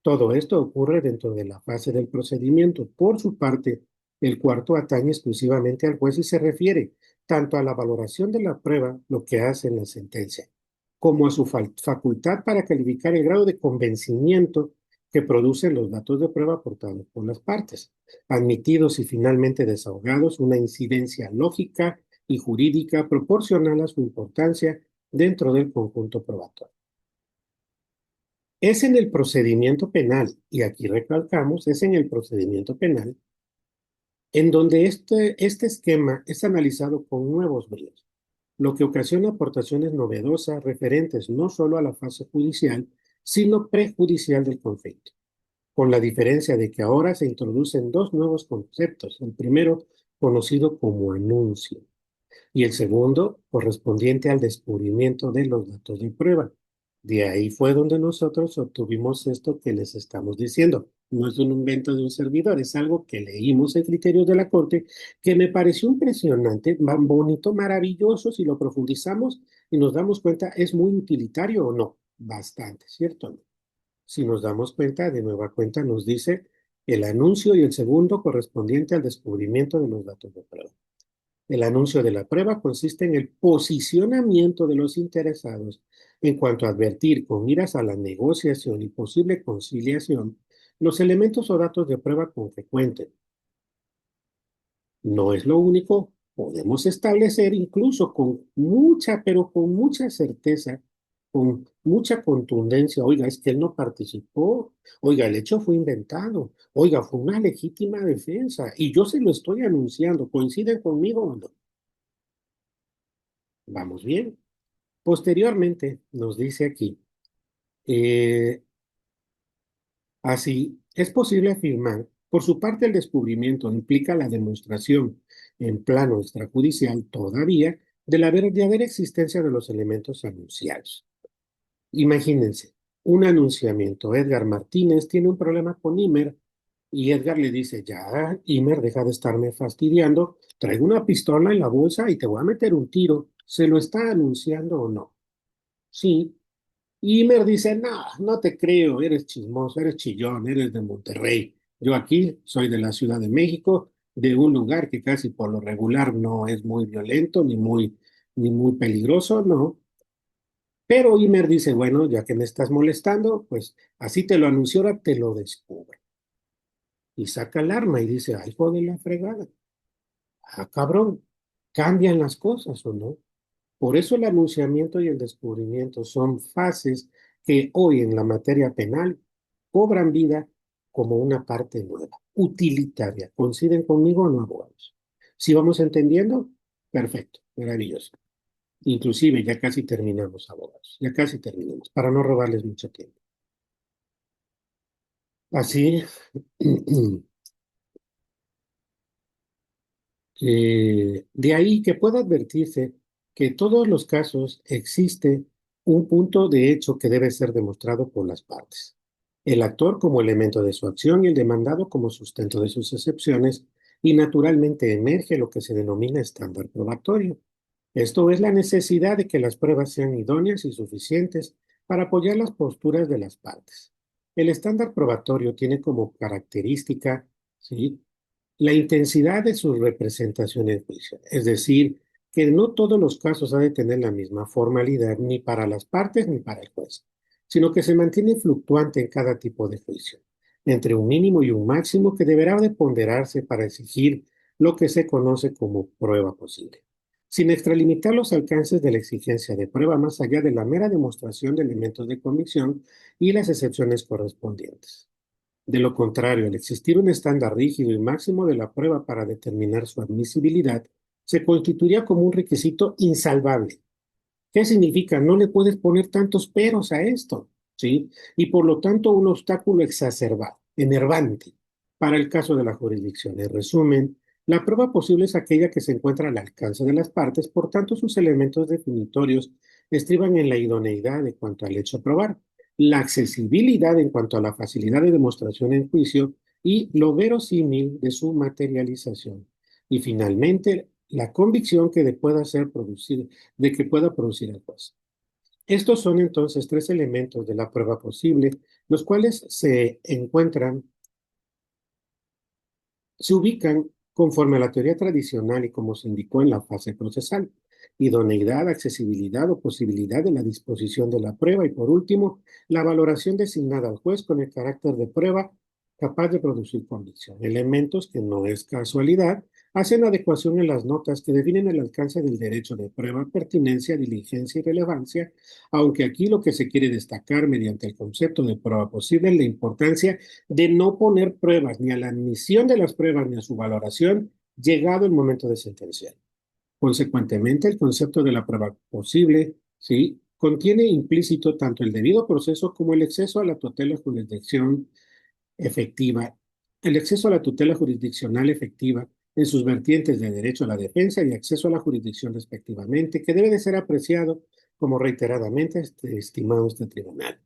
Todo esto ocurre dentro de la fase del procedimiento. Por su parte, el cuarto atañe exclusivamente al juez y se refiere tanto a la valoración de la prueba, lo que hace en la sentencia, como a su facultad para calificar el grado de convencimiento que producen los datos de prueba aportados por las partes, admitidos y finalmente desahogados, una incidencia lógica y jurídica proporcional a su importancia dentro del conjunto probatorio. Es en el procedimiento penal, y aquí recalcamos, es en el procedimiento penal, en donde este esquema es analizado con nuevos bríos, lo que ocasiona aportaciones novedosas referentes no solo a la fase judicial, sino prejudicial del conflicto, con la diferencia de que ahora se introducen dos nuevos conceptos, el primero conocido como anuncio, y el segundo correspondiente al descubrimiento de los datos de prueba. De ahí fue donde nosotros obtuvimos esto que les estamos diciendo. No es un invento de un servidor, es algo que leímos en criterios de la Corte, que me pareció impresionante, bonito, maravilloso, si lo profundizamos y nos damos cuenta, ¿es muy utilitario o no? Bastante, ¿cierto? Si nos damos cuenta, de nueva cuenta nos dice el anuncio y el segundo correspondiente al descubrimiento de los datos de prueba. El anuncio de la prueba consiste en el posicionamiento de los interesados en cuanto a advertir con miras a la negociación y posible conciliación los elementos o datos de prueba con que cuenten. No es lo único, podemos establecer incluso con mucha, pero con mucha certeza, con mucha contundencia, oiga, es que él no participó, oiga, el hecho fue inventado, oiga, fue una legítima defensa y yo se lo estoy anunciando, ¿coinciden conmigo o no? Vamos bien. Posteriormente, nos dice aquí, así, es posible afirmar, por su parte el descubrimiento implica la demostración en plano extrajudicial todavía de la verdadera existencia de los elementos anunciados. Imagínense, un anunciamiento. Edgar Martínez tiene un problema con Imer y Edgar le dice, ya, Imer, deja de estarme fastidiando, traigo una pistola en la bolsa y te voy a meter un tiro. ¿Se lo está anunciando o no? Sí. Y Imer dice, no, no te creo, eres chismoso, eres chillón, eres de Monterrey. Yo aquí soy de la Ciudad de México, de un lugar que casi por lo regular no es muy violento ni muy peligroso, no. Pero Imer dice, bueno, ya que me estás molestando, pues así te lo anunció, ahora te lo descubro. Y saca el arma y dice, ay, hijo de la fregada. Ah, cabrón, cambian las cosas o no. Por eso el anunciamiento y el descubrimiento son fases que hoy en la materia penal cobran vida como una parte nueva, utilitaria. ¿Coinciden conmigo o no, abogados? Si vamos entendiendo, perfecto, maravilloso. Inclusive ya casi terminamos, abogados, ya casi terminamos, para no robarles mucho tiempo. Así, de ahí que pueda advertirse que en todos los casos existe un punto de hecho que debe ser demostrado por las partes. El actor como elemento de su acción y el demandado como sustento de sus excepciones, y naturalmente emerge lo que se denomina estándar probatorio. Esto es la necesidad de que las pruebas sean idóneas y suficientes para apoyar las posturas de las partes. El estándar probatorio tiene como característica, ¿sí?, la intensidad de su representación en juicio, es decir, que no todos los casos han de tener la misma formalidad ni para las partes ni para el juez, sino que se mantiene fluctuante en cada tipo de juicio, entre un mínimo y un máximo que deberá de ponderarse para exigir lo que se conoce como prueba posible, sin extralimitar los alcances de la exigencia de prueba más allá de la mera demostración de elementos de convicción y las excepciones correspondientes. De lo contrario, al existir un estándar rígido y máximo de la prueba para determinar su admisibilidad, se constituiría como un requisito insalvable. ¿Qué significa? No le puedes poner tantos peros a esto, ¿sí? Y por lo tanto un obstáculo exacerbado, enervante, para el caso de la jurisdicción. En resumen, la prueba posible es aquella que se encuentra al alcance de las partes, por tanto sus elementos definitorios estriban en la idoneidad de cuanto al hecho a probar, la accesibilidad en cuanto a la facilidad de demostración en juicio y lo verosímil de su materialización. Y finalmente, la convicción que pueda ser producir, de que pueda producir el juez. Estos son entonces tres elementos de la prueba posible, los cuales se ubican conforme a la teoría tradicional y como se indicó en la fase procesal: idoneidad, accesibilidad o posibilidad de la disposición de la prueba y, por último, la valoración designada al juez con el carácter de prueba capaz de producir convicción. Elementos que no es casualidad hacen adecuación en las notas que definen el alcance del derecho de prueba, pertinencia, diligencia y relevancia, aunque aquí lo que se quiere destacar mediante el concepto de prueba posible es la importancia de no poner pruebas ni a la admisión de las pruebas ni a su valoración llegado el momento de sentenciar. Consecuentemente, el concepto de la prueba posible, ¿sí?, contiene implícito tanto el debido proceso como el acceso a la tutela jurisdicción efectiva, el acceso a la tutela jurisdiccional efectiva en sus vertientes de derecho a la defensa y acceso a la jurisdicción respectivamente, que debe de ser apreciado como reiteradamente estimado este tribunal,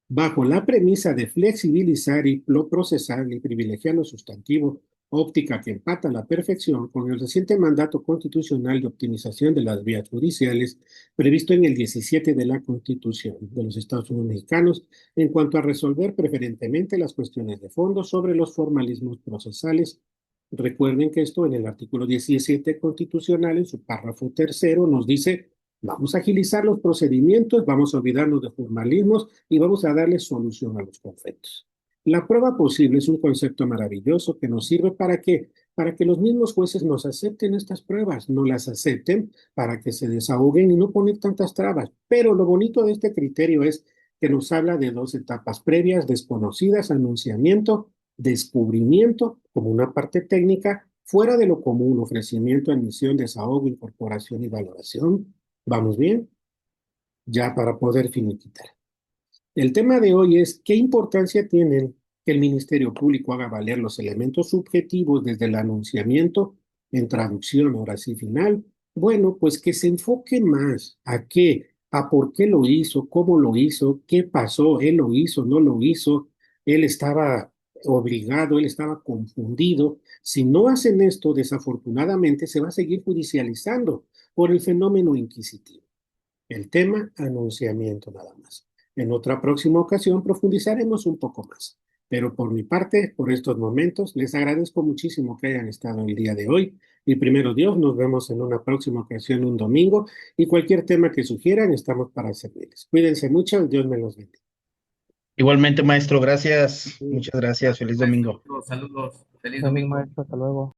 bajo la premisa de flexibilizar lo procesal y privilegiar lo sustantivo, óptica que empata a la perfección con el reciente mandato constitucional de optimización de las vías judiciales previsto en el 17 de la Constitución de los Estados Unidos Mexicanos en cuanto a resolver preferentemente las cuestiones de fondo sobre los formalismos procesales. Recuerden que esto en el artículo 17 constitucional, en su párrafo tercero, nos dice: vamos a agilizar los procedimientos, vamos a olvidarnos de formalismos y vamos a darle solución a los conflictos. La prueba posible es un concepto maravilloso que nos sirve ¿para qué? Para que los mismos jueces nos acepten estas pruebas, no las acepten para que se desahoguen y no poner tantas trabas. Pero lo bonito de este criterio es que nos habla de dos etapas previas desconocidas: anunciamiento, descubrimiento como una parte técnica, fuera de lo común, ofrecimiento, admisión, desahogo, incorporación y valoración. ¿Vamos bien? Ya para poder finiquitar. El tema de hoy es: ¿qué importancia tienen que el Ministerio Público haga valer los elementos subjetivos desde el anunciamiento, en traducción, ahora sí final? Bueno, pues que se enfoque más a qué, a por qué lo hizo, cómo lo hizo, qué pasó, él lo hizo, no lo hizo, él estaba obligado, él estaba confundido. Si no hacen esto, desafortunadamente se va a seguir judicializando por el fenómeno inquisitivo. El tema, anunciamiento nada más. En otra próxima ocasión profundizaremos un poco más. Pero por mi parte, por estos momentos, les agradezco muchísimo que hayan estado el día de hoy. Y primero Dios, nos vemos en una próxima ocasión, un domingo. Y cualquier tema que sugieran, estamos para servirles. Cuídense mucho, Dios me los bendiga. Igualmente, maestro, gracias. Muchas gracias. Feliz Maestro, domingo. saludos. Feliz Gracias, domingo. maestro. Hasta luego.